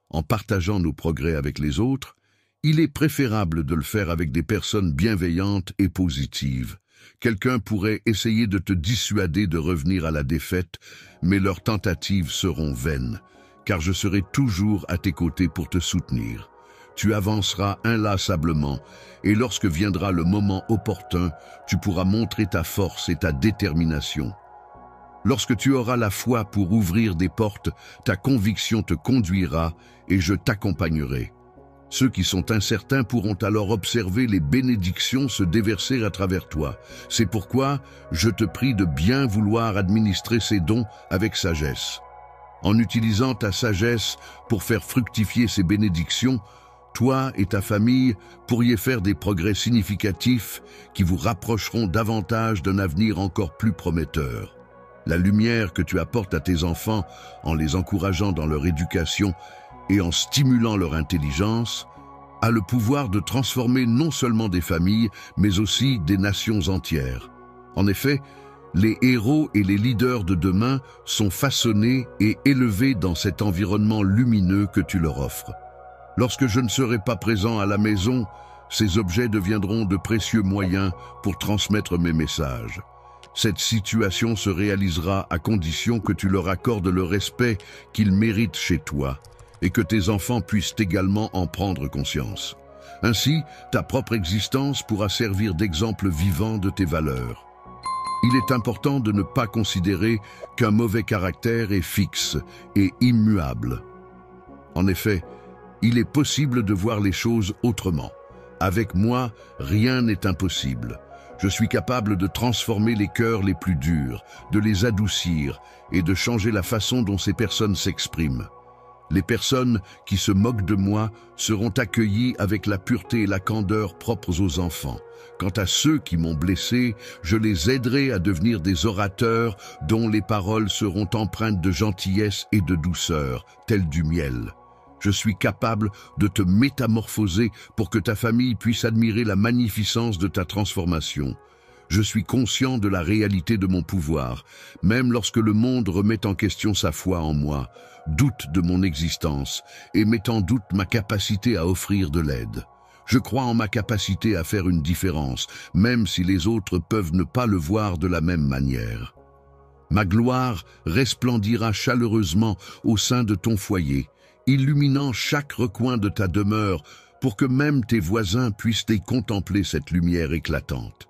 En partageant nos progrès avec les autres, il est préférable de le faire avec des personnes bienveillantes et positives. Quelqu'un pourrait essayer de te dissuader de revenir à la défaite, mais leurs tentatives seront vaines, car je serai toujours à tes côtés pour te soutenir. Tu avanceras inlassablement, et lorsque viendra le moment opportun, tu pourras montrer ta force et ta détermination. Lorsque tu auras la foi pour ouvrir des portes, ta conviction te conduira et je t'accompagnerai. Ceux qui sont incertains pourront alors observer les bénédictions se déverser à travers toi. C'est pourquoi je te prie de bien vouloir administrer ces dons avec sagesse. En utilisant ta sagesse pour faire fructifier ces bénédictions, toi et ta famille pourriez faire des progrès significatifs qui vous rapprocheront davantage d'un avenir encore plus prometteur. La lumière que tu apportes à tes enfants en les encourageant dans leur éducation et en stimulant leur intelligence a le pouvoir de transformer non seulement des familles, mais aussi des nations entières. En effet, les héros et les leaders de demain sont façonnés et élevés dans cet environnement lumineux que tu leur offres. Lorsque je ne serai pas présent à la maison, ces objets deviendront de précieux moyens pour transmettre mes messages. Cette situation se réalisera à condition que tu leur accordes le respect qu'ils méritent chez toi et que tes enfants puissent également en prendre conscience. Ainsi, ta propre existence pourra servir d'exemple vivant de tes valeurs. Il est important de ne pas considérer qu'un mauvais caractère est fixe et immuable. En effet, il est possible de voir les choses autrement. Avec moi, rien n'est impossible. Je suis capable de transformer les cœurs les plus durs, de les adoucir et de changer la façon dont ces personnes s'expriment. Les personnes qui se moquent de moi seront accueillies avec la pureté et la candeur propres aux enfants. Quant à ceux qui m'ont blessé, je les aiderai à devenir des orateurs dont les paroles seront empreintes de gentillesse et de douceur, telles du miel. Je suis capable de te métamorphoser pour que ta famille puisse admirer la magnificence de ta transformation. Je suis conscient de la réalité de mon pouvoir, même lorsque le monde remet en question sa foi en moi, doute de mon existence et met en doute ma capacité à offrir de l'aide. Je crois en ma capacité à faire une différence, même si les autres peuvent ne pas le voir de la même manière. Ma gloire resplendira chaleureusement au sein de ton foyer, illuminant chaque recoin de ta demeure pour que même tes voisins puissent y contempler cette lumière éclatante.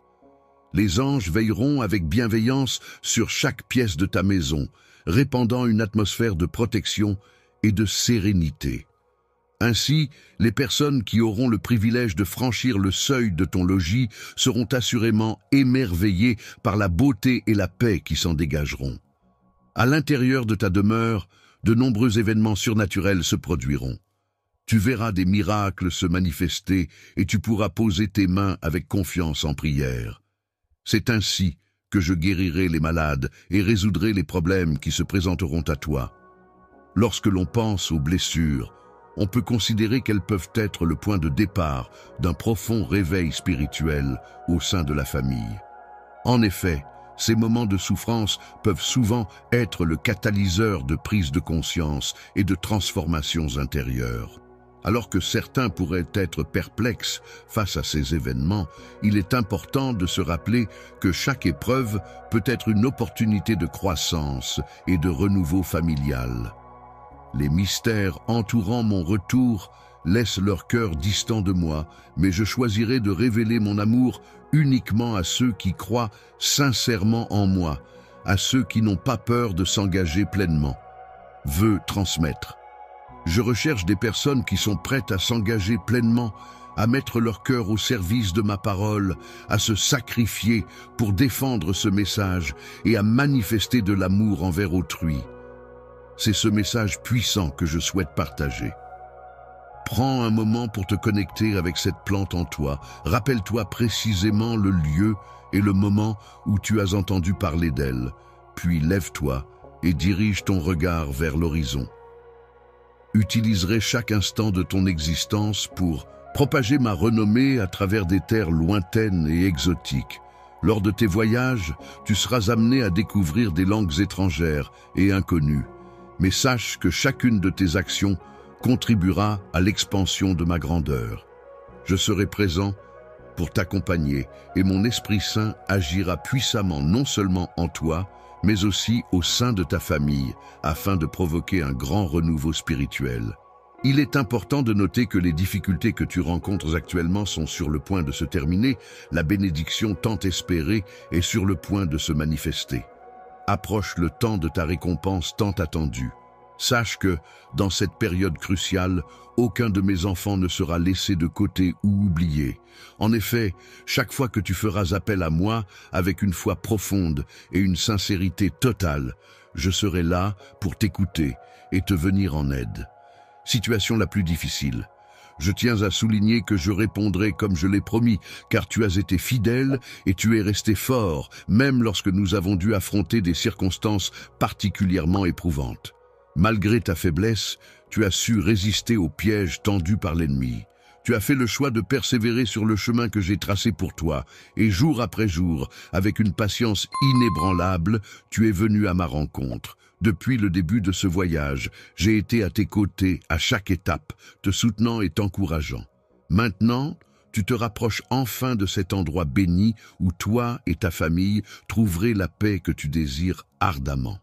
Les anges veilleront avec bienveillance sur chaque pièce de ta maison, répandant une atmosphère de protection et de sérénité. Ainsi, les personnes qui auront le privilège de franchir le seuil de ton logis seront assurément émerveillées par la beauté et la paix qui s'en dégageront. À l'intérieur de ta demeure, de nombreux événements surnaturels se produiront. Tu verras des miracles se manifester et tu pourras poser tes mains avec confiance en prière. C'est ainsi que je guérirai les malades et résoudrai les problèmes qui se présenteront à toi. Lorsque l'on pense aux blessures, on peut considérer qu'elles peuvent être le point de départ d'un profond réveil spirituel au sein de la famille. En effet, ces moments de souffrance peuvent souvent être le catalyseur de prise de conscience et de transformations intérieures. Alors que certains pourraient être perplexes face à ces événements, il est important de se rappeler que chaque épreuve peut être une opportunité de croissance et de renouveau familial. Les mystères entourant mon retour laissent leur cœur distant de moi, mais je choisirai de révéler mon amour uniquement à ceux qui croient sincèrement en moi, à ceux qui n'ont pas peur de s'engager pleinement. Veux transmettre. Je recherche des personnes qui sont prêtes à s'engager pleinement, à mettre leur cœur au service de ma parole, à se sacrifier pour défendre ce message et à manifester de l'amour envers autrui. C'est ce message puissant que je souhaite partager. Prends un moment pour te connecter avec cette plante en toi. Rappelle-toi précisément le lieu et le moment où tu as entendu parler d'elle. Puis lève-toi et dirige ton regard vers l'horizon. Utiliserai chaque instant de ton existence pour propager ma renommée à travers des terres lointaines et exotiques. Lors de tes voyages, tu seras amené à découvrir des langues étrangères et inconnues. Mais sache que chacune de tes actions contribuera à l'expansion de ma grandeur. Je serai présent pour t'accompagner et mon Esprit Saint agira puissamment non seulement en toi, mais aussi au sein de ta famille, afin de provoquer un grand renouveau spirituel. Il est important de noter que les difficultés que tu rencontres actuellement sont sur le point de se terminer, la bénédiction tant espérée est sur le point de se manifester. Approche le temps de ta récompense tant attendue. Sache que, dans cette période cruciale, aucun de mes enfants ne sera laissé de côté ou oublié. En effet, chaque fois que tu feras appel à moi, avec une foi profonde et une sincérité totale, je serai là pour t'écouter et te venir en aide. Situation la plus difficile. Je tiens à souligner que je répondrai comme je l'ai promis, car tu as été fidèle et tu es resté fort, même lorsque nous avons dû affronter des circonstances particulièrement éprouvantes. Malgré ta faiblesse, tu as su résister aux pièges tendus par l'ennemi. Tu as fait le choix de persévérer sur le chemin que j'ai tracé pour toi, et jour après jour, avec une patience inébranlable, tu es venu à ma rencontre. Depuis le début de ce voyage, j'ai été à tes côtés à chaque étape, te soutenant et t'encourageant. Maintenant, tu te rapproches enfin de cet endroit béni où toi et ta famille trouverez la paix que tu désires ardemment.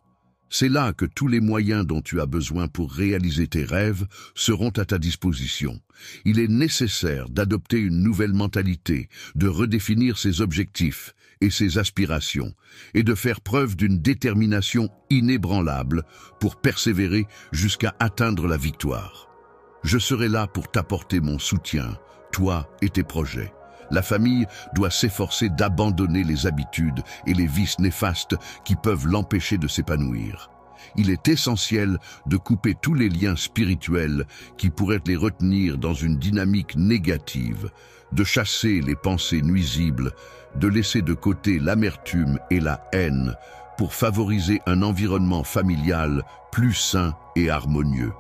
C'est là que tous les moyens dont tu as besoin pour réaliser tes rêves seront à ta disposition. Il est nécessaire d'adopter une nouvelle mentalité, de redéfinir ses objectifs et ses aspirations, et de faire preuve d'une détermination inébranlable pour persévérer jusqu'à atteindre la victoire. Je serai là pour t'apporter mon soutien, toi et tes projets. La famille doit s'efforcer d'abandonner les habitudes et les vices néfastes qui peuvent l'empêcher de s'épanouir. Il est essentiel de couper tous les liens spirituels qui pourraient les retenir dans une dynamique négative, de chasser les pensées nuisibles, de laisser de côté l'amertume et la haine pour favoriser un environnement familial plus sain et harmonieux.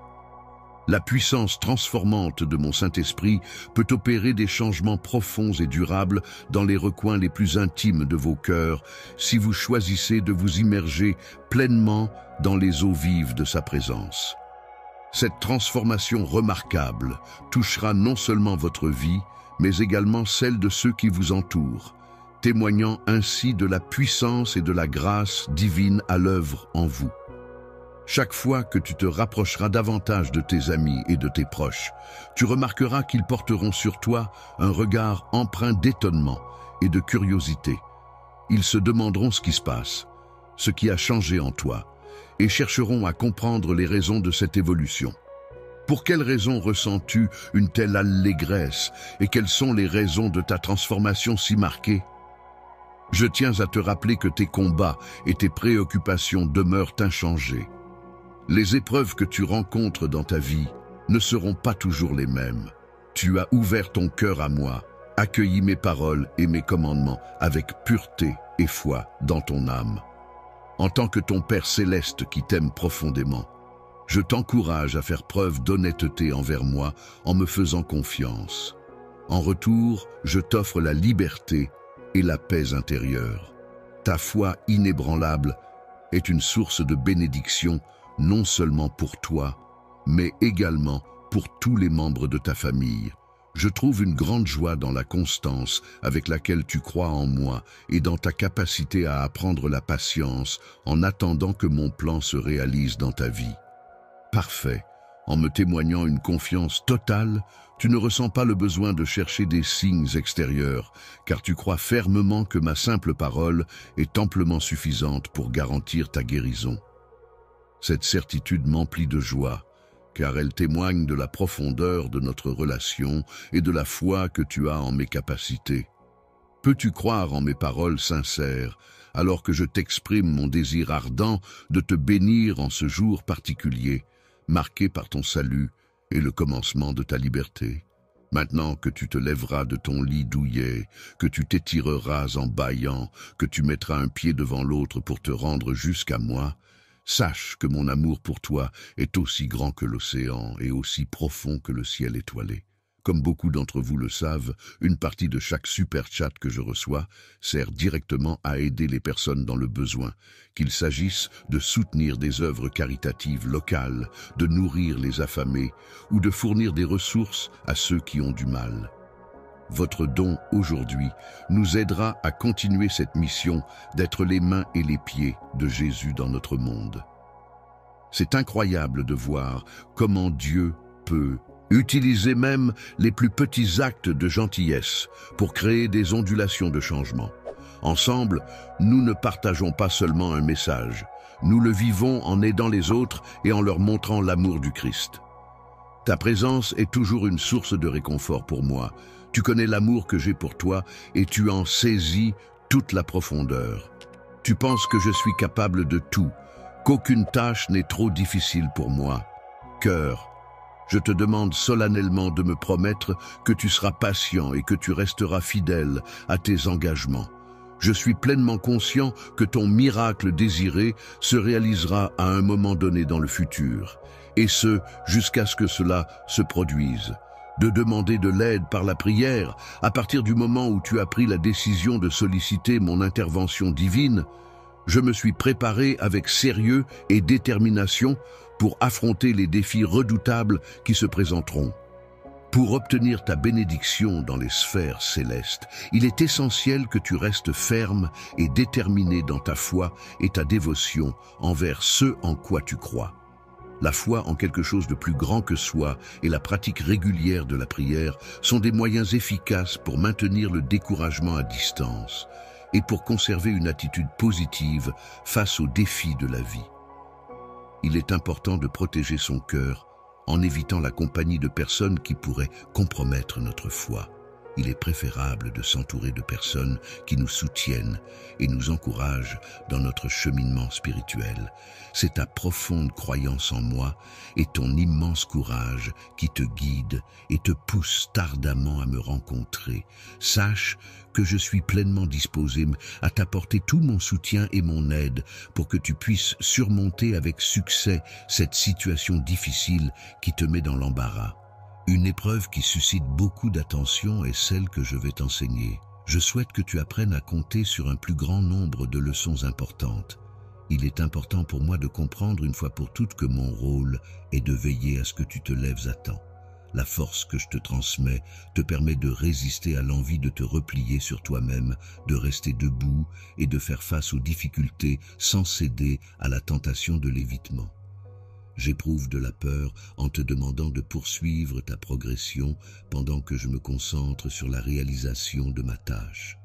La puissance transformante de mon Saint-Esprit peut opérer des changements profonds et durables dans les recoins les plus intimes de vos cœurs si vous choisissez de vous immerger pleinement dans les eaux vives de sa présence. Cette transformation remarquable touchera non seulement votre vie, mais également celle de ceux qui vous entourent, témoignant ainsi de la puissance et de la grâce divine à l'œuvre en vous. Chaque fois que tu te rapprocheras davantage de tes amis et de tes proches, tu remarqueras qu'ils porteront sur toi un regard empreint d'étonnement et de curiosité. Ils se demanderont ce qui se passe, ce qui a changé en toi, et chercheront à comprendre les raisons de cette évolution. Pour quelles raisons ressens-tu une telle allégresse et quelles sont les raisons de ta transformation si marquée? Je tiens à te rappeler que tes combats et tes préoccupations demeurent inchangés. Les épreuves que tu rencontres dans ta vie ne seront pas toujours les mêmes. Tu as ouvert ton cœur à moi, accueilli mes paroles et mes commandements avec pureté et foi dans ton âme. En tant que ton Père céleste qui t'aime profondément, je t'encourage à faire preuve d'honnêteté envers moi en me faisant confiance. En retour, je t'offre la liberté et la paix intérieure. Ta foi inébranlable est une source de bénédiction non seulement pour toi, mais également pour tous les membres de ta famille. Je trouve une grande joie dans la constance avec laquelle tu crois en moi et dans ta capacité à apprendre la patience en attendant que mon plan se réalise dans ta vie. Parfait. En me témoignant une confiance totale, tu ne ressens pas le besoin de chercher des signes extérieurs, car tu crois fermement que ma simple parole est amplement suffisante pour garantir ta guérison. Cette certitude m'emplit de joie, car elle témoigne de la profondeur de notre relation et de la foi que tu as en mes capacités. Peux-tu croire en mes paroles sincères, alors que je t'exprime mon désir ardent de te bénir en ce jour particulier, marqué par ton salut et le commencement de ta liberté? Maintenant que tu te lèveras de ton lit douillet, que tu t'étireras en bâillant, que tu mettras un pied devant l'autre pour te rendre jusqu'à moi, sache que mon amour pour toi est aussi grand que l'océan et aussi profond que le ciel étoilé. Comme beaucoup d'entre vous le savent, une partie de chaque super chat que je reçois sert directement à aider les personnes dans le besoin, qu'il s'agisse de soutenir des œuvres caritatives locales, de nourrir les affamés ou de fournir des ressources à ceux qui ont du mal. Votre don aujourd'hui nous aidera à continuer cette mission d'être les mains et les pieds de Jésus dans notre monde. C'est incroyable de voir comment Dieu peut utiliser même les plus petits actes de gentillesse pour créer des ondulations de changement. Ensemble, nous ne partageons pas seulement un message, nous le vivons en aidant les autres et en leur montrant l'amour du Christ. Ta présence est toujours une source de réconfort pour moi. Tu connais l'amour que j'ai pour toi et tu en saisis toute la profondeur. Tu penses que je suis capable de tout, qu'aucune tâche n'est trop difficile pour moi. Cœur, je te demande solennellement de me promettre que tu seras patient et que tu resteras fidèle à tes engagements. Je suis pleinement conscient que ton miracle désiré se réalisera à un moment donné dans le futur, et ce, jusqu'à ce que cela se produise. de demander de l'aide par la prière. À partir du moment où tu as pris la décision de solliciter mon intervention divine, je me suis préparé avec sérieux et détermination pour affronter les défis redoutables qui se présenteront. Pour obtenir ta bénédiction dans les sphères célestes, il est essentiel que tu restes ferme et déterminé dans ta foi et ta dévotion envers ce en quoi tu crois. La foi en quelque chose de plus grand que soi et la pratique régulière de la prière sont des moyens efficaces pour maintenir le découragement à distance et pour conserver une attitude positive face aux défis de la vie. Il est important de protéger son cœur en évitant la compagnie de personnes qui pourraient compromettre notre foi. Il est préférable de s'entourer de personnes qui nous soutiennent et nous encouragent dans notre cheminement spirituel. C'est ta profonde croyance en moi et ton immense courage qui te guide et te pousse ardemment à me rencontrer. Sache que je suis pleinement disposé à t'apporter tout mon soutien et mon aide pour que tu puisses surmonter avec succès cette situation difficile qui te met dans l'embarras. Une épreuve qui suscite beaucoup d'attention est celle que je vais t'enseigner. Je souhaite que tu apprennes à compter sur un plus grand nombre de leçons importantes. Il est important pour moi de comprendre une fois pour toutes que mon rôle est de veiller à ce que tu te lèves à temps. La force que je te transmets te permet de résister à l'envie de te replier sur toi-même, de rester debout et de faire face aux difficultés sans céder à la tentation de l'évitement. J'éprouve de la peur en te demandant de poursuivre ta progression pendant que je me concentre sur la réalisation de ma tâche.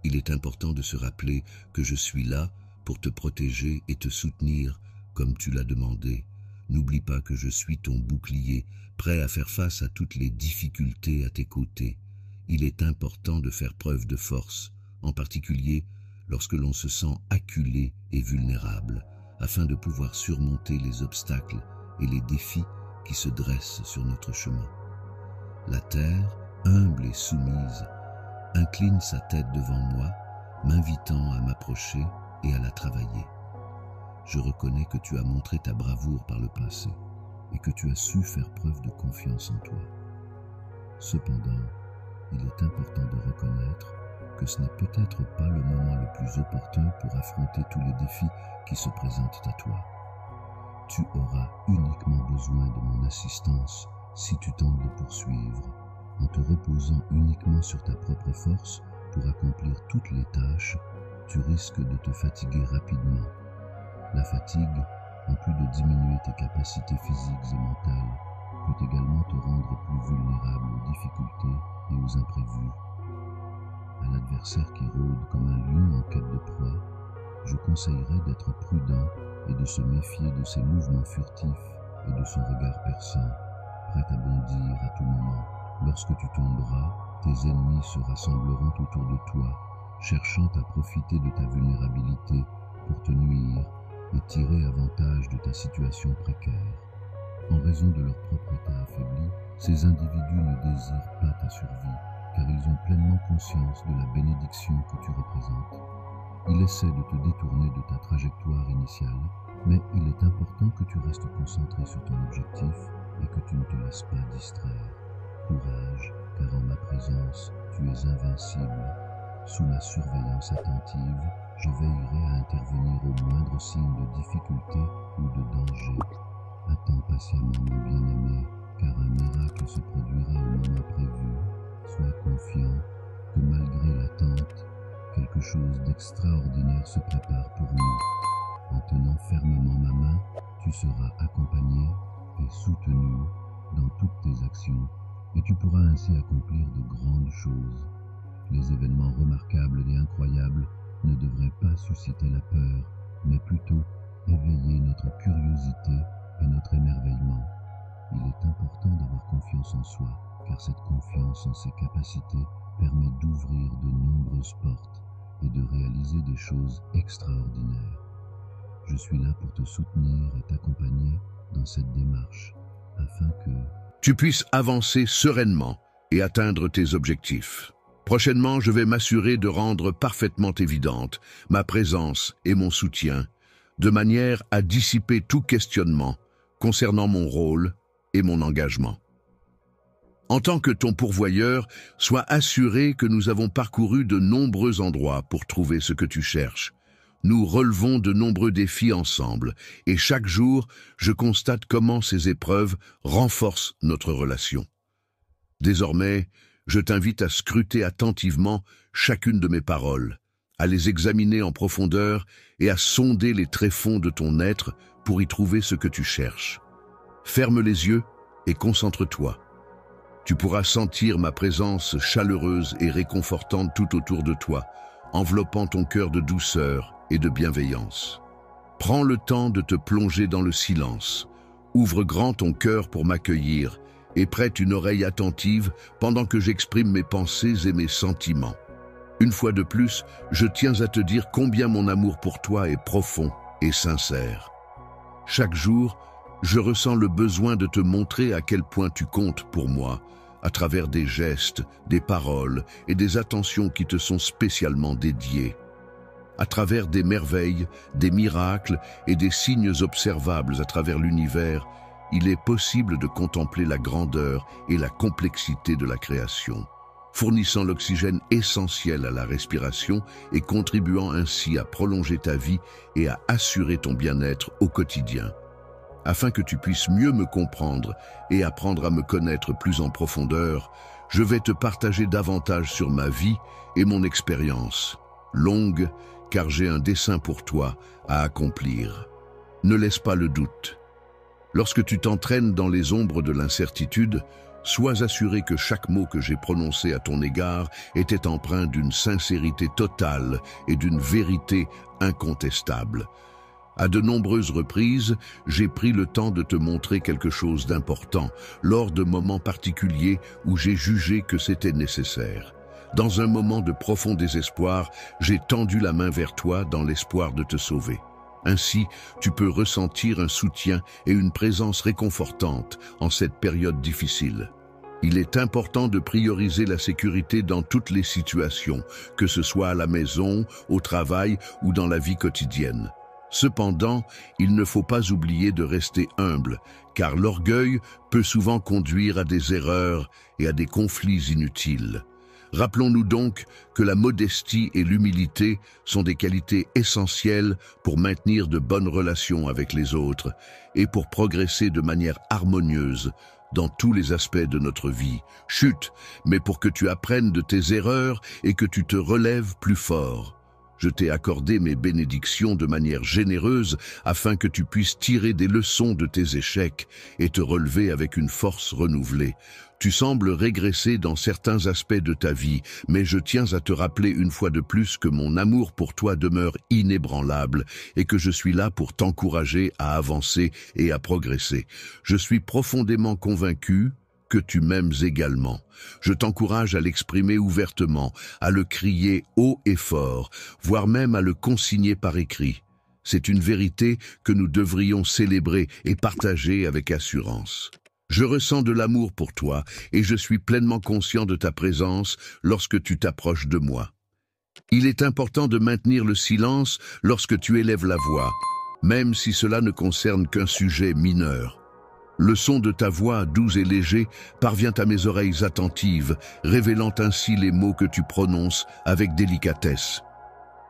Il est important de se rappeler que je suis là pour te protéger et te soutenir comme tu l'as demandé. N'oublie pas que je suis ton bouclier, prêt à faire face à toutes les difficultés à tes côtés. Il est important de faire preuve de force, en particulier lorsque l'on se sent acculé et vulnérable, afin de pouvoir surmonter les obstacles et les défis qui se dressent sur notre chemin. La terre, humble et soumise, incline sa tête devant moi, m'invitant à m'approcher et à la travailler. Je reconnais que tu as montré ta bravoure par le passé et que tu as su faire preuve de confiance en toi. Cependant, il est important de reconnaître que ce n'est peut-être pas le moment le plus opportun pour affronter tous les défis qui se présentent à toi. Tu auras uniquement besoin de mon assistance si tu tentes de poursuivre, en te reposant uniquement sur ta propre force pour accomplir toutes les tâches. Tu risques de te fatiguer rapidement. La fatigue, en plus de diminuer tes capacités physiques et mentales, peut également te rendre plus vulnérable aux difficultés et aux imprévus. À l'adversaire qui rôde comme un lion en quête de proie, je conseillerais d'être prudent et de se méfier de ses mouvements furtifs et de son regard perçant, prêt à bondir à tout moment. Lorsque tu tomberas, tes ennemis se rassembleront autour de toi, cherchant à profiter de ta vulnérabilité pour te nuire et tirer avantage de ta situation précaire. En raison de leur propre état affaibli, ces individus ne désirent pas ta survie, car ils ont pleinement conscience de la bénédiction que tu représentes. Ils essaient de te détourner de ta trajectoire initiale, mais il est important que tu restes concentré sur ton objectif et que tu ne te laisses pas distraire. Courage, car en ma présence, tu es invincible. Sous ma surveillance attentive, je veillerai à intervenir au moindre signe de difficulté ou de danger. Attends patiemment, mon bien-aimé, car un miracle se produira au moment prévu. Sois confiant que malgré l'attente, quelque chose d'extraordinaire se prépare pour nous. En tenant fermement ma main, tu seras accompagné et soutenu dans toutes tes actions, et tu pourras ainsi accomplir de grandes choses. Les événements remarquables et incroyables ne devraient pas susciter la peur, mais plutôt éveiller notre curiosité et notre émerveillement. Il est important d'avoir confiance en soi, car cette confiance en ses capacités permet d'ouvrir de nombreuses portes et de réaliser des choses extraordinaires. Je suis là pour te soutenir et t'accompagner dans cette démarche, afin que tu puisses avancer sereinement et atteindre tes objectifs. Prochainement, je vais m'assurer de rendre parfaitement évidente ma présence et mon soutien, de manière à dissiper tout questionnement concernant mon rôle et mon engagement. En tant que ton pourvoyeur, sois assuré que nous avons parcouru de nombreux endroits pour trouver ce que tu cherches. Nous relevons de nombreux défis ensemble, et chaque jour, je constate comment ces épreuves renforcent notre relation. Désormais, je t'invite à scruter attentivement chacune de mes paroles, à les examiner en profondeur et à sonder les tréfonds de ton être pour y trouver ce que tu cherches. Ferme les yeux et concentre-toi. Tu pourras sentir ma présence chaleureuse et réconfortante tout autour de toi, enveloppant ton cœur de douceur et de bienveillance. Prends le temps de te plonger dans le silence. Ouvre grand ton cœur pour m'accueillir et prête une oreille attentive pendant que j'exprime mes pensées et mes sentiments. Une fois de plus, je tiens à te dire combien mon amour pour toi est profond et sincère. Chaque jour, je ressens le besoin de te montrer à quel point tu comptes pour moi, à travers des gestes, des paroles et des attentions qui te sont spécialement dédiées. À travers des merveilles, des miracles et des signes observables à travers l'univers, il est possible de contempler la grandeur et la complexité de la création, fournissant l'oxygène essentiel à la respiration et contribuant ainsi à prolonger ta vie et à assurer ton bien-être au quotidien. Afin que tu puisses mieux me comprendre et apprendre à me connaître plus en profondeur, je vais te partager davantage sur ma vie et mon expérience, longue car j'ai un dessein pour toi à accomplir. Ne laisse pas le doute. Lorsque tu t'entraînes dans les ombres de l'incertitude, sois assuré que chaque mot que j'ai prononcé à ton égard était empreint d'une sincérité totale et d'une vérité incontestable. À de nombreuses reprises, j'ai pris le temps de te montrer quelque chose d'important, lors de moments particuliers où j'ai jugé que c'était nécessaire. Dans un moment de profond désespoir, j'ai tendu la main vers toi dans l'espoir de te sauver. Ainsi, tu peux ressentir un soutien et une présence réconfortante en cette période difficile. Il est important de prioriser la sécurité dans toutes les situations, que ce soit à la maison, au travail ou dans la vie quotidienne. Cependant, il ne faut pas oublier de rester humble, car l'orgueil peut souvent conduire à des erreurs et à des conflits inutiles. Rappelons-nous donc que la modestie et l'humilité sont des qualités essentielles pour maintenir de bonnes relations avec les autres et pour progresser de manière harmonieuse dans tous les aspects de notre vie. Chut, mais pour que tu apprennes de tes erreurs et que tu te relèves plus fort. Je t'ai accordé mes bénédictions de manière généreuse afin que tu puisses tirer des leçons de tes échecs et te relever avec une force renouvelée. Tu sembles régresser dans certains aspects de ta vie, mais je tiens à te rappeler une fois de plus que mon amour pour toi demeure inébranlable et que je suis là pour t'encourager à avancer et à progresser. Je suis profondément convaincu que tu m'aimes également. Je t'encourage à l'exprimer ouvertement, à le crier haut et fort, voire même à le consigner par écrit. C'est une vérité que nous devrions célébrer et partager avec assurance. Je ressens de l'amour pour toi et je suis pleinement conscient de ta présence lorsque tu t'approches de moi. Il est important de maintenir le silence lorsque tu élèves la voix, même si cela ne concerne qu'un sujet mineur. Le son de ta voix, doux et léger, parvient à mes oreilles attentives, révélant ainsi les mots que tu prononces avec délicatesse.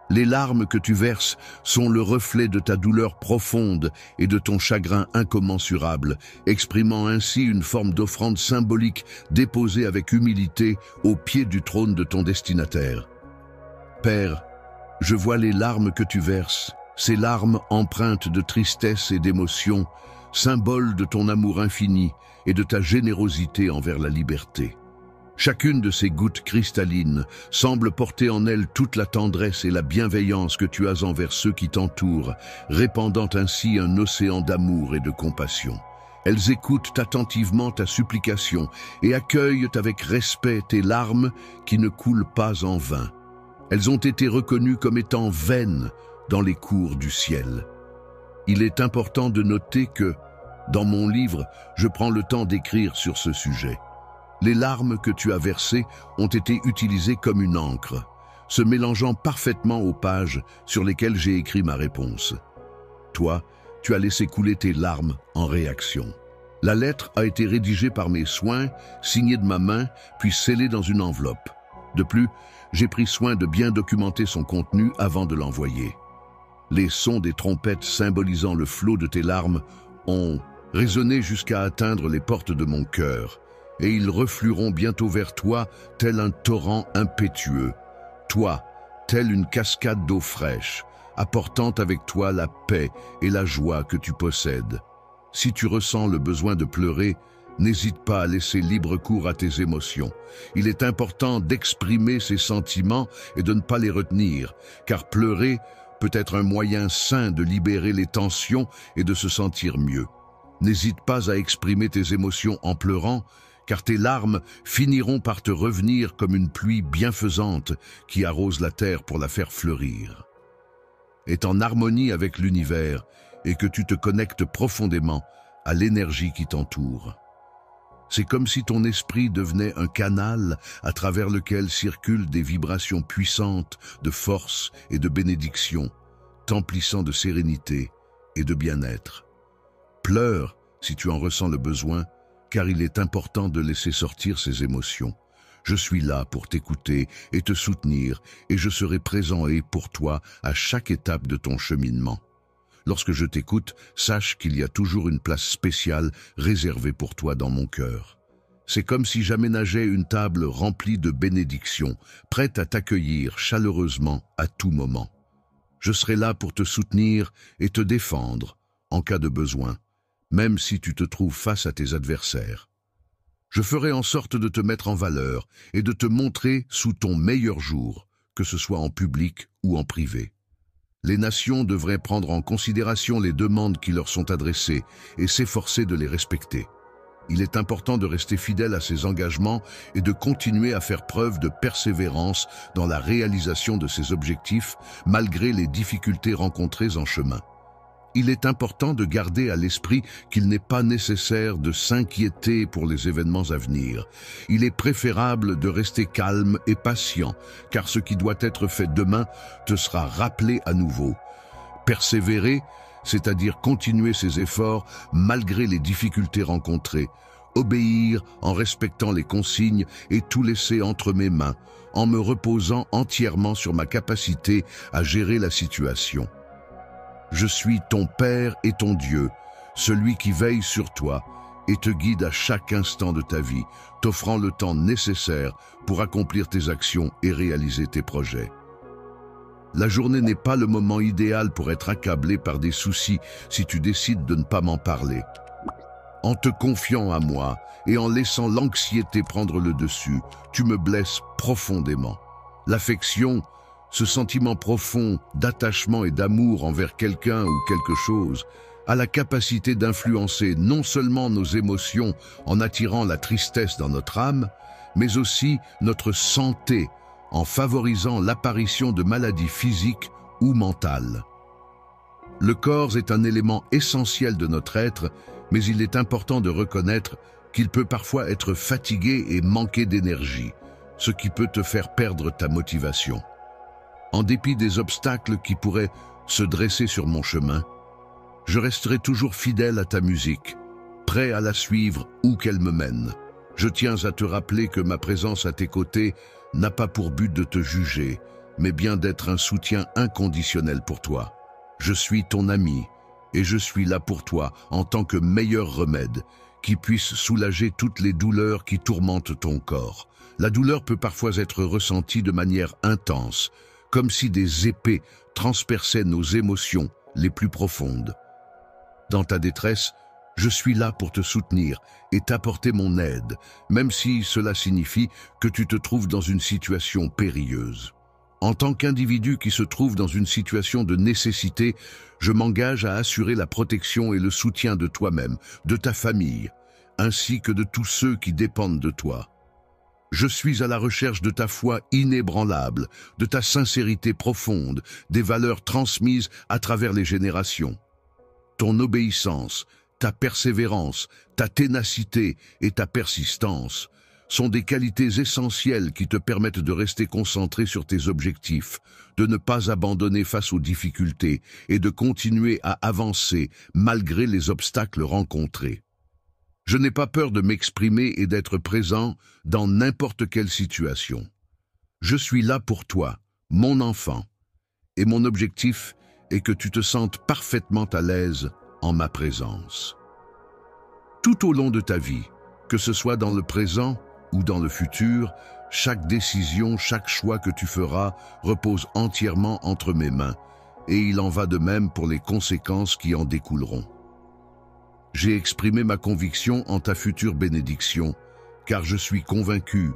Les larmes que tu verses sont le reflet de ta douleur profonde et de ton chagrin incommensurable, exprimant ainsi une forme d'offrande symbolique déposée avec humilité au pied du trône de ton destinataire. Père, je vois les larmes que tu verses, ces larmes empreintes de tristesse et d'émotion, symbole de ton amour infini et de ta générosité envers la liberté. Chacune de ces gouttes cristallines semble porter en elle toute la tendresse et la bienveillance que tu as envers ceux qui t'entourent, répandant ainsi un océan d'amour et de compassion. Elles écoutent attentivement ta supplication et accueillent avec respect tes larmes qui ne coulent pas en vain. Elles ont été reconnues comme étant vaines dans les cours du ciel. Il est important de noter que, dans mon livre, je prends le temps d'écrire sur ce sujet. Les larmes que tu as versées ont été utilisées comme une encre, se mélangeant parfaitement aux pages sur lesquelles j'ai écrit ma réponse. Toi, tu as laissé couler tes larmes en réaction. La lettre a été rédigée par mes soins, signée de ma main, puis scellée dans une enveloppe. De plus, j'ai pris soin de bien documenter son contenu avant de l'envoyer. Les sons des trompettes symbolisant le flot de tes larmes ont résonné jusqu'à atteindre les portes de mon cœur, et ils reflueront bientôt vers toi tel un torrent impétueux. Toi, telle une cascade d'eau fraîche, apportant avec toi la paix et la joie que tu possèdes. Si tu ressens le besoin de pleurer, n'hésite pas à laisser libre cours à tes émotions. Il est important d'exprimer ces sentiments et de ne pas les retenir, car pleurer peut être un moyen sain de libérer les tensions et de se sentir mieux. N'hésite pas à exprimer tes émotions en pleurant, car tes larmes finiront par te revenir comme une pluie bienfaisante qui arrose la terre pour la faire fleurir. Est en harmonie avec l'univers et que tu te connectes profondément à l'énergie qui t'entoure. C'est comme si ton esprit devenait un canal à travers lequel circulent des vibrations puissantes de force et de bénédiction, t'emplissant de sérénité et de bien-être. Pleure si tu en ressens le besoin, car il est important de laisser sortir ces émotions. Je suis là pour t'écouter et te soutenir, et je serai présent et pour toi à chaque étape de ton cheminement. Lorsque je t'écoute, sache qu'il y a toujours une place spéciale réservée pour toi dans mon cœur. C'est comme si j'aménageais une table remplie de bénédictions, prête à t'accueillir chaleureusement à tout moment. Je serai là pour te soutenir et te défendre en cas de besoin, même si tu te trouves face à tes adversaires. Je ferai en sorte de te mettre en valeur et de te montrer sous ton meilleur jour, que ce soit en public ou en privé. Les nations devraient prendre en considération les demandes qui leur sont adressées et s'efforcer de les respecter. Il est important de rester fidèle à ses engagements et de continuer à faire preuve de persévérance dans la réalisation de ses objectifs, malgré les difficultés rencontrées en chemin. Il est important de garder à l'esprit qu'il n'est pas nécessaire de s'inquiéter pour les événements à venir. Il est préférable de rester calme et patient, car ce qui doit être fait demain te sera rappelé à nouveau. Persévérer, c'est-à-dire continuer ses efforts malgré les difficultés rencontrées. Obéir en respectant les consignes et tout laisser entre mes mains, en me reposant entièrement sur ma capacité à gérer la situation. Je suis ton Père et ton Dieu, celui qui veille sur toi et te guide à chaque instant de ta vie, t'offrant le temps nécessaire pour accomplir tes actions et réaliser tes projets. La journée n'est pas le moment idéal pour être accablé par des soucis si tu décides de ne pas m'en parler. En te confiant à moi et en laissant l'anxiété prendre le dessus, tu me blesses profondément. L'affection, ce sentiment profond d'attachement et d'amour envers quelqu'un ou quelque chose, a la capacité d'influencer non seulement nos émotions en attirant la tristesse dans notre âme, mais aussi notre santé en favorisant l'apparition de maladies physiques ou mentales. Le corps est un élément essentiel de notre être, mais il est important de reconnaître qu'il peut parfois être fatigué et manquer d'énergie, ce qui peut te faire perdre ta motivation. En dépit des obstacles qui pourraient se dresser sur mon chemin, je resterai toujours fidèle à ta musique, prêt à la suivre où qu'elle me mène. Je tiens à te rappeler que ma présence à tes côtés n'a pas pour but de te juger, mais bien d'être un soutien inconditionnel pour toi. Je suis ton ami, et je suis là pour toi en tant que meilleur remède, qui puisse soulager toutes les douleurs qui tourmentent ton corps. La douleur peut parfois être ressentie de manière intense, comme si des épées transperçaient nos émotions les plus profondes. Dans ta détresse, je suis là pour te soutenir et t'apporter mon aide, même si cela signifie que tu te trouves dans une situation périlleuse. En tant qu'individu qui se trouve dans une situation de nécessité, je m'engage à assurer la protection et le soutien de toi-même, de ta famille, ainsi que de tous ceux qui dépendent de toi. Je suis à la recherche de ta foi inébranlable, de ta sincérité profonde, des valeurs transmises à travers les générations. Ton obéissance, ta persévérance, ta ténacité et ta persistance sont des qualités essentielles qui te permettent de rester concentré sur tes objectifs, de ne pas abandonner face aux difficultés et de continuer à avancer malgré les obstacles rencontrés. Je n'ai pas peur de m'exprimer et d'être présent dans n'importe quelle situation. Je suis là pour toi, mon enfant, et mon objectif est que tu te sentes parfaitement à l'aise en ma présence. Tout au long de ta vie, que ce soit dans le présent ou dans le futur, chaque décision, chaque choix que tu feras repose entièrement entre mes mains, et il en va de même pour les conséquences qui en découleront. J'ai exprimé ma conviction en ta future bénédiction, car je suis convaincu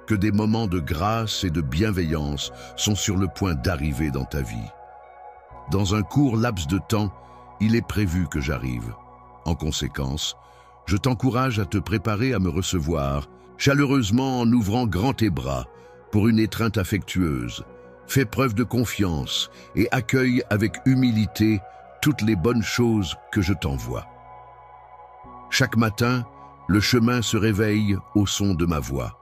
que des moments de grâce et de bienveillance sont sur le point d'arriver dans ta vie. Dans un court laps de temps, il est prévu que j'arrive. En conséquence, je t'encourage à te préparer à me recevoir, chaleureusement en ouvrant grand tes bras, pour une étreinte affectueuse. Fais preuve de confiance et accueille avec humilité toutes les bonnes choses que je t'envoie. Chaque matin, le chemin se réveille au son de ma voix,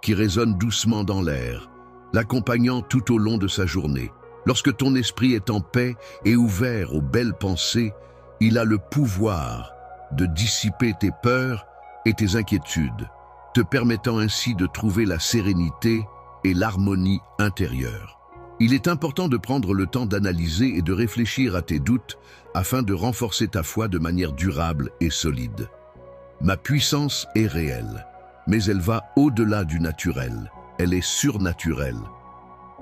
qui résonne doucement dans l'air, l'accompagnant tout au long de sa journée. Lorsque ton esprit est en paix et ouvert aux belles pensées, il a le pouvoir de dissiper tes peurs et tes inquiétudes, te permettant ainsi de trouver la sérénité et l'harmonie intérieure. Il est important de prendre le temps d'analyser et de réfléchir à tes doutes afin de renforcer ta foi de manière durable et solide. Ma puissance est réelle, mais elle va au-delà du naturel. Elle est surnaturelle.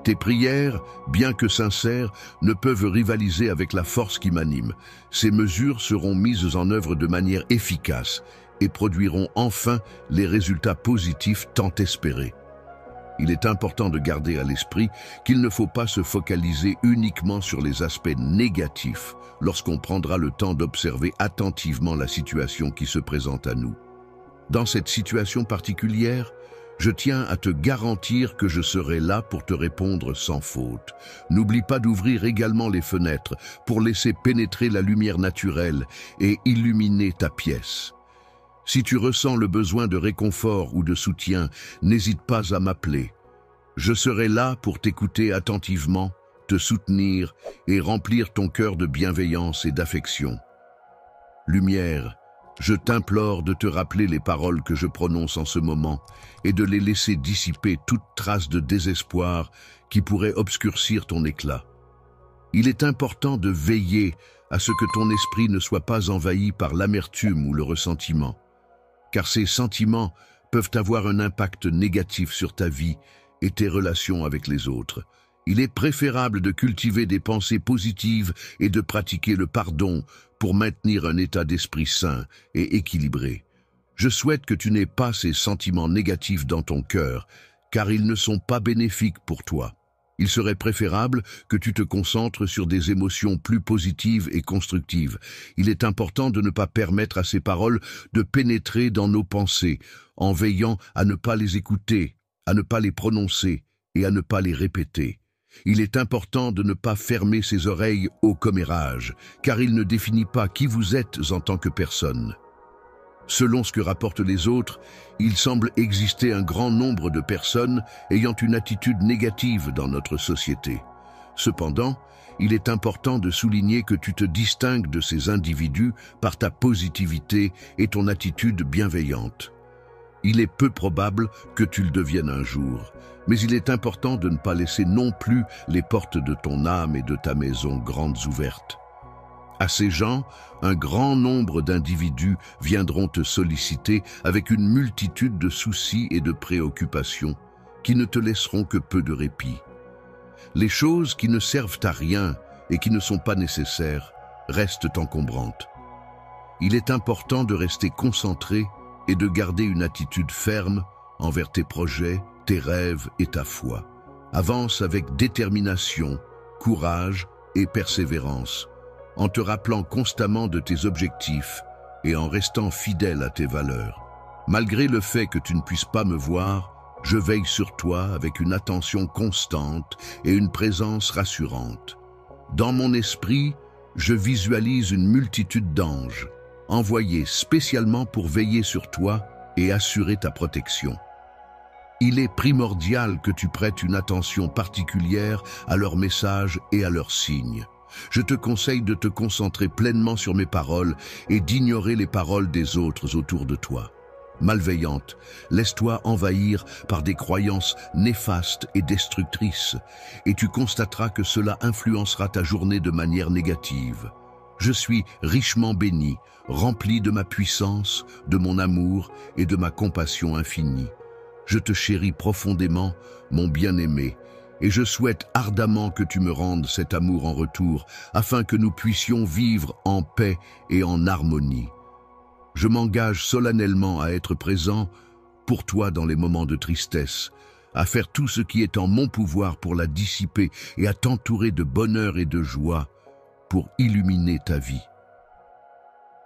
Tes prières, bien que sincères, ne peuvent rivaliser avec la force qui m'anime. Ces mesures seront mises en œuvre de manière efficace et produiront enfin les résultats positifs tant espérés. Il est important de garder à l'esprit qu'il ne faut pas se focaliser uniquement sur les aspects négatifs lorsqu'on prendra le temps d'observer attentivement la situation qui se présente à nous. Dans cette situation particulière, je tiens à te garantir que je serai là pour te répondre sans faute. N'oublie pas d'ouvrir également les fenêtres pour laisser pénétrer la lumière naturelle et illuminer ta pièce. Si tu ressens le besoin de réconfort ou de soutien, n'hésite pas à m'appeler. Je serai là pour t'écouter attentivement, te soutenir et remplir ton cœur de bienveillance et d'affection. Lumière, je t'implore de te rappeler les paroles que je prononce en ce moment et de les laisser dissiper toute trace de désespoir qui pourrait obscurcir ton éclat. Il est important de veiller à ce que ton esprit ne soit pas envahi par l'amertume ou le ressentiment, car ces sentiments peuvent avoir un impact négatif sur ta vie et tes relations avec les autres. Il est préférable de cultiver des pensées positives et de pratiquer le pardon pour maintenir un état d'esprit sain et équilibré. Je souhaite que tu n'aies pas ces sentiments négatifs dans ton cœur, car ils ne sont pas bénéfiques pour toi. Il serait préférable que tu te concentres sur des émotions plus positives et constructives. Il est important de ne pas permettre à ces paroles de pénétrer dans nos pensées, en veillant à ne pas les écouter, à ne pas les prononcer et à ne pas les répéter. Il est important de ne pas fermer ses oreilles au commérage, car il ne définit pas qui vous êtes en tant que personne. Selon ce que rapportent les autres, il semble exister un grand nombre de personnes ayant une attitude négative dans notre société. Cependant, il est important de souligner que tu te distingues de ces individus par ta positivité et ton attitude bienveillante. Il est peu probable que tu le deviennes un jour, mais il est important de ne pas laisser non plus les portes de ton âme et de ta maison grandes ouvertes. À ces gens, un grand nombre d'individus viendront te solliciter avec une multitude de soucis et de préoccupations qui ne te laisseront que peu de répit. Les choses qui ne servent à rien et qui ne sont pas nécessaires restent encombrantes. Il est important de rester concentré et de garder une attitude ferme envers tes projets, tes rêves et ta foi. Avance avec détermination, courage et persévérance, en te rappelant constamment de tes objectifs et en restant fidèle à tes valeurs. Malgré le fait que tu ne puisses pas me voir, je veille sur toi avec une attention constante et une présence rassurante. Dans mon esprit, je visualise une multitude d'anges, envoyés spécialement pour veiller sur toi et assurer ta protection. Il est primordial que tu prêtes une attention particulière à leurs messages et à leurs signes. Je te conseille de te concentrer pleinement sur mes paroles et d'ignorer les paroles des autres autour de toi. Malveillante, laisse-toi envahir par des croyances néfastes et destructrices, et tu constateras que cela influencera ta journée de manière négative. Je suis richement béni, rempli de ma puissance, de mon amour et de ma compassion infinie. Je te chéris profondément, mon bien-aimé, et je souhaite ardemment que tu me rendes cet amour en retour, afin que nous puissions vivre en paix et en harmonie. Je m'engage solennellement à être présent pour toi dans les moments de tristesse, à faire tout ce qui est en mon pouvoir pour la dissiper et à t'entourer de bonheur et de joie pour illuminer ta vie.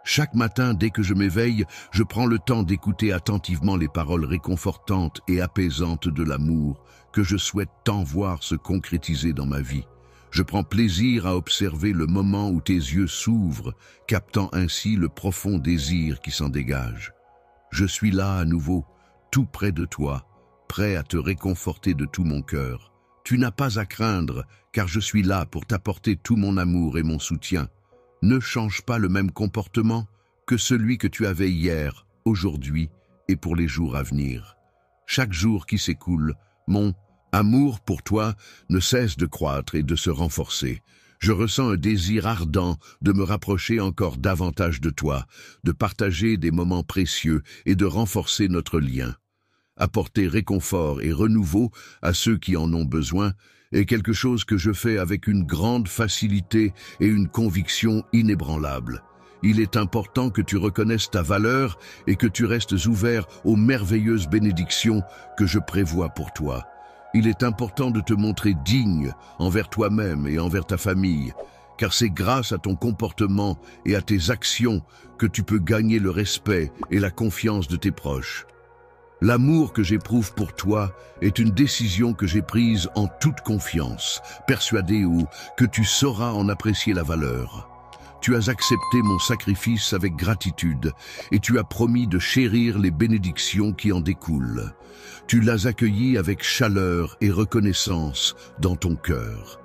Chaque matin, dès que je m'éveille, je prends le temps d'écouter attentivement les paroles réconfortantes et apaisantes de l'amour que je souhaite tant voir se concrétiser dans ma vie. Je prends plaisir à observer le moment où tes yeux s'ouvrent, captant ainsi le profond désir qui s'en dégage. Je suis là à nouveau, tout près de toi, prêt à te réconforter de tout mon cœur. Tu n'as pas à craindre, car je suis là pour t'apporter tout mon amour et mon soutien. Ne change pas le même comportement que celui que tu avais hier, aujourd'hui et pour les jours à venir. Chaque jour qui s'écoule, mon amour pour toi ne cesse de croître et de se renforcer. Je ressens un désir ardent de me rapprocher encore davantage de toi, de partager des moments précieux et de renforcer notre lien. Apporter réconfort et renouveau à ceux qui en ont besoin est quelque chose que je fais avec une grande facilité et une conviction inébranlable. Il est important que tu reconnaisses ta valeur et que tu restes ouvert aux merveilleuses bénédictions que je prévois pour toi. Il est important de te montrer digne envers toi-même et envers ta famille, car c'est grâce à ton comportement et à tes actions que tu peux gagner le respect et la confiance de tes proches. L'amour que j'éprouve pour toi est une décision que j'ai prise en toute confiance, persuadé que tu sauras en apprécier la valeur. Tu as accepté mon sacrifice avec gratitude et tu as promis de chérir les bénédictions qui en découlent. Tu l'as accueilli avec chaleur et reconnaissance dans ton cœur.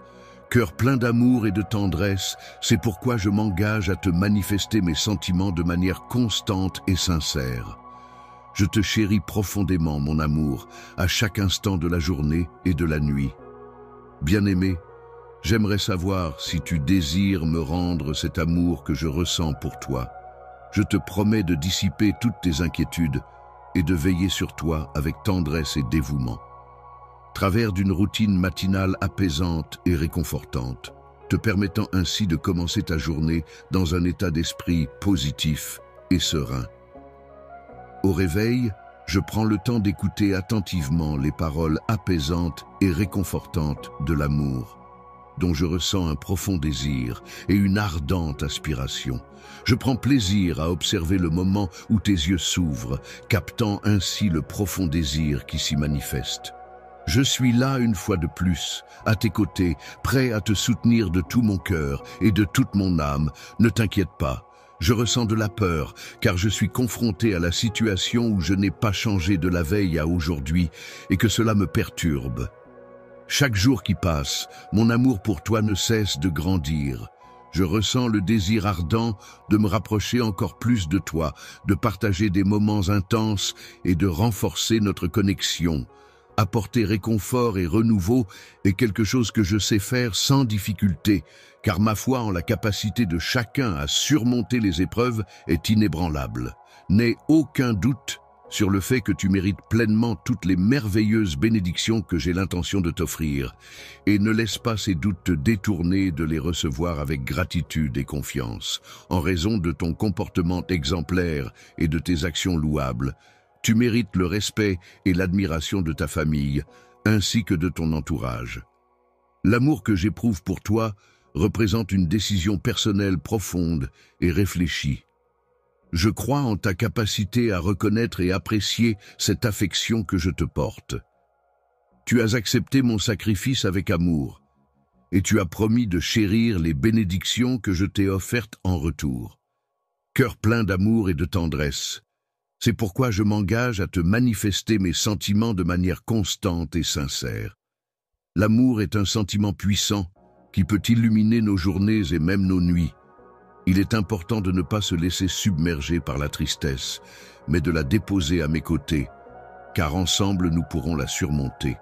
Cœur plein d'amour et de tendresse, c'est pourquoi je m'engage à te manifester mes sentiments de manière constante et sincère. Je te chéris profondément, mon amour, à chaque instant de la journée et de la nuit. Bien-aimé, j'aimerais savoir si tu désires me rendre cet amour que je ressens pour toi. Je te promets de dissiper toutes tes inquiétudes et de veiller sur toi avec tendresse et dévouement. Travers d'une routine matinale apaisante et réconfortante, te permettant ainsi de commencer ta journée dans un état d'esprit positif et serein. Au réveil, je prends le temps d'écouter attentivement les paroles apaisantes et réconfortantes de l'amour, dont je ressens un profond désir et une ardente aspiration. Je prends plaisir à observer le moment où tes yeux s'ouvrent, captant ainsi le profond désir qui s'y manifeste. Je suis là une fois de plus, à tes côtés, prêt à te soutenir de tout mon cœur et de toute mon âme. Ne t'inquiète pas. Je ressens de la peur, car je suis confronté à la situation où je n'ai pas changé de la veille à aujourd'hui et que cela me perturbe. Chaque jour qui passe, mon amour pour toi ne cesse de grandir. Je ressens le désir ardent de me rapprocher encore plus de toi, de partager des moments intenses et de renforcer notre connexion. Apporter réconfort et renouveau est quelque chose que je sais faire sans difficulté, car ma foi en la capacité de chacun à surmonter les épreuves est inébranlable. N'aie aucun doute sur le fait que tu mérites pleinement toutes les merveilleuses bénédictions que j'ai l'intention de t'offrir, et ne laisse pas ces doutes te détourner de les recevoir avec gratitude et confiance. En raison de ton comportement exemplaire et de tes actions louables, tu mérites le respect et l'admiration de ta famille, ainsi que de ton entourage. L'amour que j'éprouve pour toi représente une décision personnelle profonde et réfléchie. Je crois en ta capacité à reconnaître et apprécier cette affection que je te porte. Tu as accepté mon sacrifice avec amour, et tu as promis de chérir les bénédictions que je t'ai offertes en retour. Cœur plein d'amour et de tendresse, c'est pourquoi je m'engage à te manifester mes sentiments de manière constante et sincère. L'amour est un sentiment puissant qui peut illuminer nos journées et même nos nuits. Il est important de ne pas se laisser submerger par la tristesse, mais de la déposer à mes côtés, car ensemble nous pourrons la surmonter.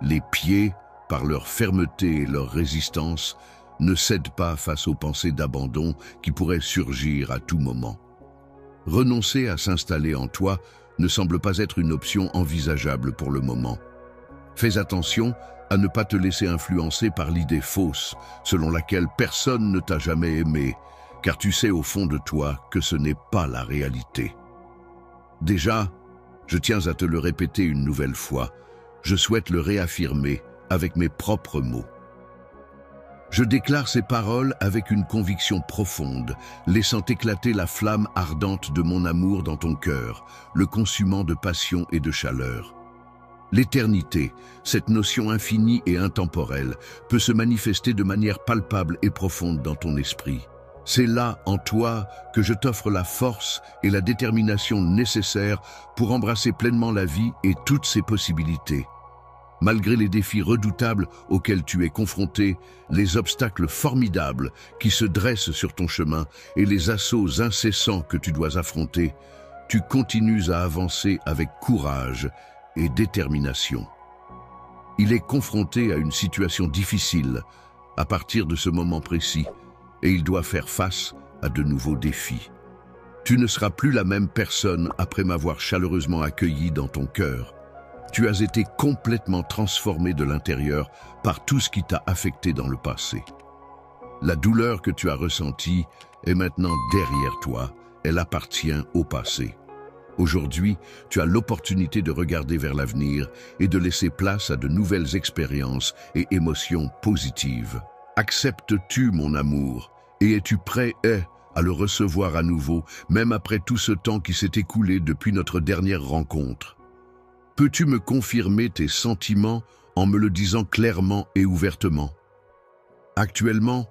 Les pieds, par leur fermeté et leur résistance, ne cèdent pas face aux pensées d'abandon qui pourraient surgir à tout moment. Renoncer à s'installer en toi ne semble pas être une option envisageable pour le moment. Fais attention à ne pas te laisser influencer par l'idée fausse selon laquelle personne ne t'a jamais aimé, car tu sais au fond de toi que ce n'est pas la réalité. Déjà, je tiens à te le répéter une nouvelle fois, je souhaite le réaffirmer avec mes propres mots. Je déclare ces paroles avec une conviction profonde, laissant éclater la flamme ardente de mon amour dans ton cœur, le consumant de passion et de chaleur. L'éternité, cette notion infinie et intemporelle, peut se manifester de manière palpable et profonde dans ton esprit. C'est là, en toi, que je t'offre la force et la détermination nécessaires pour embrasser pleinement la vie et toutes ses possibilités. Malgré les défis redoutables auxquels tu es confronté, les obstacles formidables qui se dressent sur ton chemin et les assauts incessants que tu dois affronter, tu continues à avancer avec courage et détermination. Il est confronté à une situation difficile à partir de ce moment précis et il doit faire face à de nouveaux défis. Tu ne seras plus la même personne après m'avoir chaleureusement accueilli dans ton cœur. Tu as été complètement transformé de l'intérieur par tout ce qui t'a affecté dans le passé. La douleur que tu as ressentie est maintenant derrière toi, elle appartient au passé. Aujourd'hui, tu as l'opportunité de regarder vers l'avenir et de laisser place à de nouvelles expériences et émotions positives. Acceptes-tu mon amour et es-tu prêt à le recevoir à nouveau, même après tout ce temps qui s'est écoulé depuis notre dernière rencontre? Peux-tu me confirmer tes sentiments en me le disant clairement et ouvertement? Actuellement,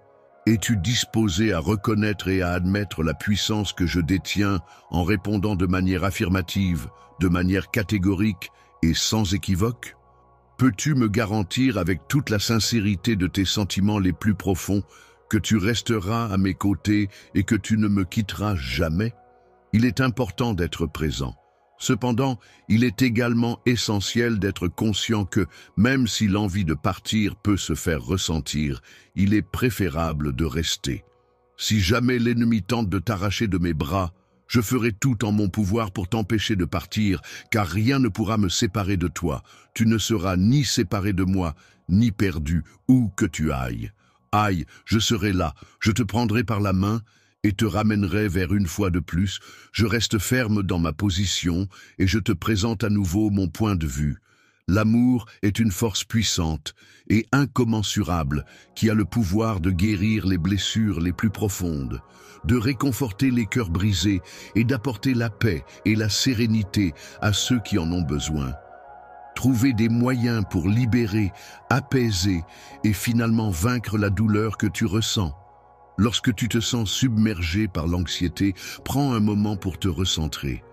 es-tu disposé à reconnaître et à admettre la puissance que je détiens en répondant de manière affirmative, de manière catégorique et sans équivoque? Peux-tu me garantir avec toute la sincérité de tes sentiments les plus profonds que tu resteras à mes côtés et que tu ne me quitteras jamais? Il est important d'être présent. Cependant, il est également essentiel d'être conscient que, même si l'envie de partir peut se faire ressentir, il est préférable de rester. Si jamais l'ennemi tente de t'arracher de mes bras, je ferai tout en mon pouvoir pour t'empêcher de partir, car rien ne pourra me séparer de toi. Tu ne seras ni séparé de moi, ni perdu, où que tu ailles. Aille, je serai là, je te prendrai par la main, et te ramènerai vers une fois de plus, je reste ferme dans ma position et je te présente à nouveau mon point de vue. L'amour est une force puissante et incommensurable qui a le pouvoir de guérir les blessures les plus profondes, de réconforter les cœurs brisés et d'apporter la paix et la sérénité à ceux qui en ont besoin. Trouver des moyens pour libérer, apaiser et finalement vaincre la douleur que tu ressens. Lorsque tu te sens submergé par l'anxiété, prends un moment pour te recentrer.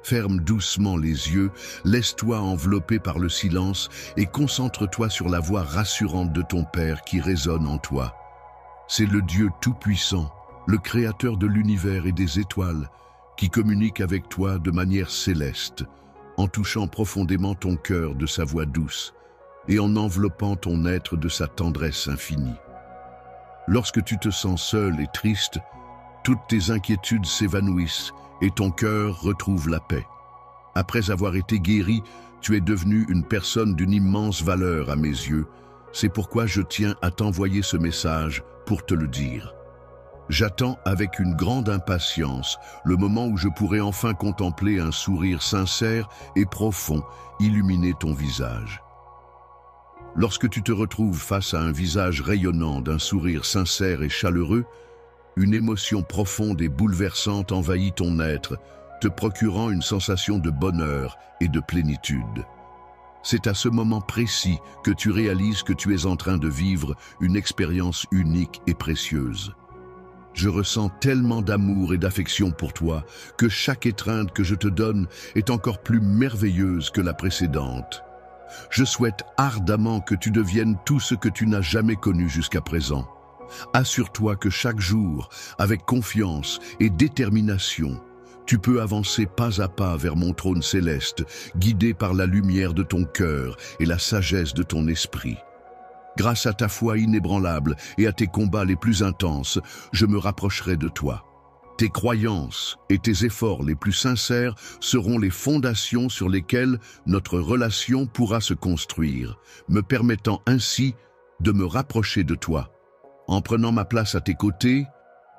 Ferme doucement les yeux, laisse-toi envelopper par le silence et concentre-toi sur la voix rassurante de ton Père qui résonne en toi. C'est le Dieu Tout-Puissant, le Créateur de l'univers et des étoiles, qui communique avec toi de manière céleste, en touchant profondément ton cœur de sa voix douce et en enveloppant ton être de sa tendresse infinie. Lorsque tu te sens seul et triste, toutes tes inquiétudes s'évanouissent et ton cœur retrouve la paix. Après avoir été guéri, tu es devenu une personne d'une immense valeur à mes yeux. C'est pourquoi je tiens à t'envoyer ce message pour te le dire. J'attends avec une grande impatience le moment où je pourrai enfin contempler un sourire sincère et profond illuminer ton visage. Lorsque tu te retrouves face à un visage rayonnant d'un sourire sincère et chaleureux, une émotion profonde et bouleversante envahit ton être, te procurant une sensation de bonheur et de plénitude. C'est à ce moment précis que tu réalises que tu es en train de vivre une expérience unique et précieuse. Je ressens tellement d'amour et d'affection pour toi que chaque étreinte que je te donne est encore plus merveilleuse que la précédente. Je souhaite ardemment que tu deviennes tout ce que tu n'as jamais connu jusqu'à présent. Assure-toi que chaque jour, avec confiance et détermination, tu peux avancer pas à pas vers mon trône céleste, guidé par la lumière de ton cœur et la sagesse de ton esprit. Grâce à ta foi inébranlable et à tes combats les plus intenses, je me rapprocherai de toi. Tes croyances et tes efforts les plus sincères seront les fondations sur lesquelles notre relation pourra se construire, me permettant ainsi de me rapprocher de toi. En prenant ma place à tes côtés,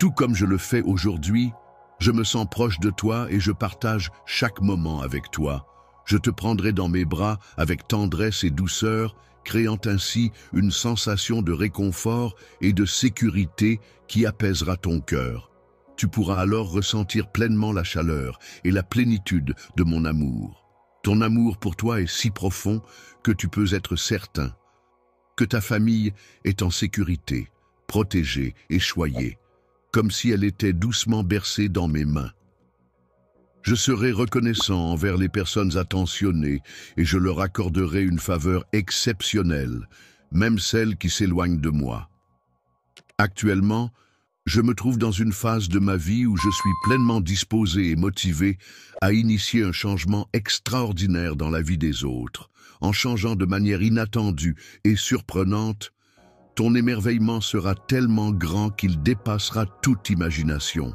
tout comme je le fais aujourd'hui, je me sens proche de toi et je partage chaque moment avec toi. Je te prendrai dans mes bras avec tendresse et douceur, créant ainsi une sensation de réconfort et de sécurité qui apaisera ton cœur. Tu pourras alors ressentir pleinement la chaleur et la plénitude de mon amour. Ton amour pour toi est si profond que tu peux être certain que ta famille est en sécurité, protégée et choyée, comme si elle était doucement bercée dans mes mains. Je serai reconnaissant envers les personnes attentionnées et je leur accorderai une faveur exceptionnelle, même celles qui s'éloignent de moi. Actuellement, je me trouve dans une phase de ma vie où je suis pleinement disposé et motivé à initier un changement extraordinaire dans la vie des autres. En changeant de manière inattendue et surprenante, ton émerveillement sera tellement grand qu'il dépassera toute imagination.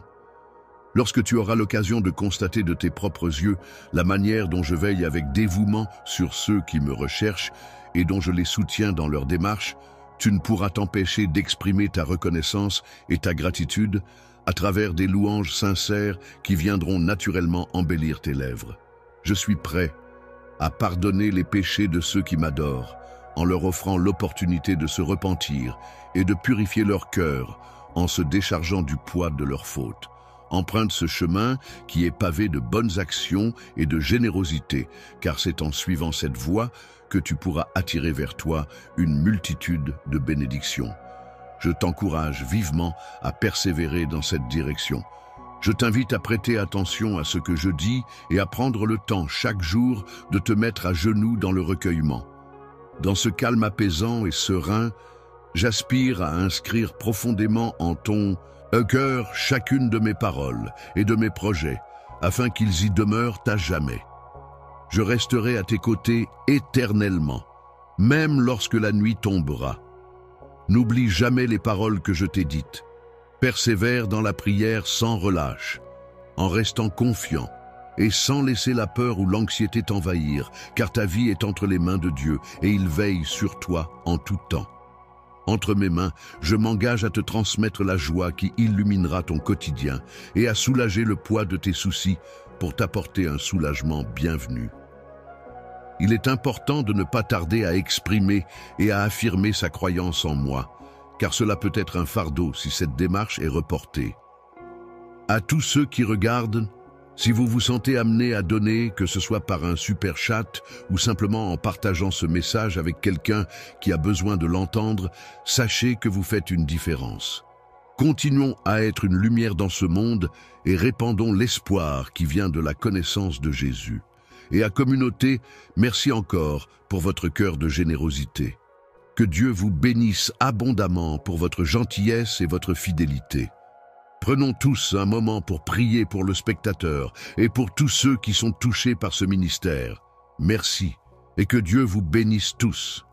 Lorsque tu auras l'occasion de constater de tes propres yeux la manière dont je veille avec dévouement sur ceux qui me recherchent et dont je les soutiens dans leur démarche, tu ne pourras t'empêcher d'exprimer ta reconnaissance et ta gratitude à travers des louanges sincères qui viendront naturellement embellir tes lèvres. Je suis prêt à pardonner les péchés de ceux qui m'adorent, en leur offrant l'opportunité de se repentir et de purifier leur cœur en se déchargeant du poids de leurs fautes. Emprunte ce chemin qui est pavé de bonnes actions et de générosité, car c'est en suivant cette voie que tu pourras attirer vers toi une multitude de bénédictions. Je t'encourage vivement à persévérer dans cette direction. Je t'invite à prêter attention à ce que je dis et à prendre le temps chaque jour de te mettre à genoux dans le recueillement. Dans ce calme apaisant et serein, j'aspire à inscrire profondément en ton cœur chacune de mes paroles et de mes projets, afin qu'ils y demeurent à jamais. Je resterai à tes côtés éternellement, même lorsque la nuit tombera. N'oublie jamais les paroles que je t'ai dites. Persévère dans la prière sans relâche, en restant confiant et sans laisser la peur ou l'anxiété t'envahir, car ta vie est entre les mains de Dieu et il veille sur toi en tout temps. Entre mes mains, je m'engage à te transmettre la joie qui illuminera ton quotidien et à soulager le poids de tes soucis pour t'apporter un soulagement bienvenu. Il est important de ne pas tarder à exprimer et à affirmer sa croyance en moi, car cela peut être un fardeau si cette démarche est reportée. À tous ceux qui regardent, si vous vous sentez amené à donner, que ce soit par un super chat ou simplement en partageant ce message avec quelqu'un qui a besoin de l'entendre, sachez que vous faites une différence. Continuons à être une lumière dans ce monde et répandons l'espoir qui vient de la connaissance de Jésus. Et à communauté, merci encore pour votre cœur de générosité. Que Dieu vous bénisse abondamment pour votre gentillesse et votre fidélité. Prenons tous un moment pour prier pour le spectateur et pour tous ceux qui sont touchés par ce ministère. Merci et que Dieu vous bénisse tous.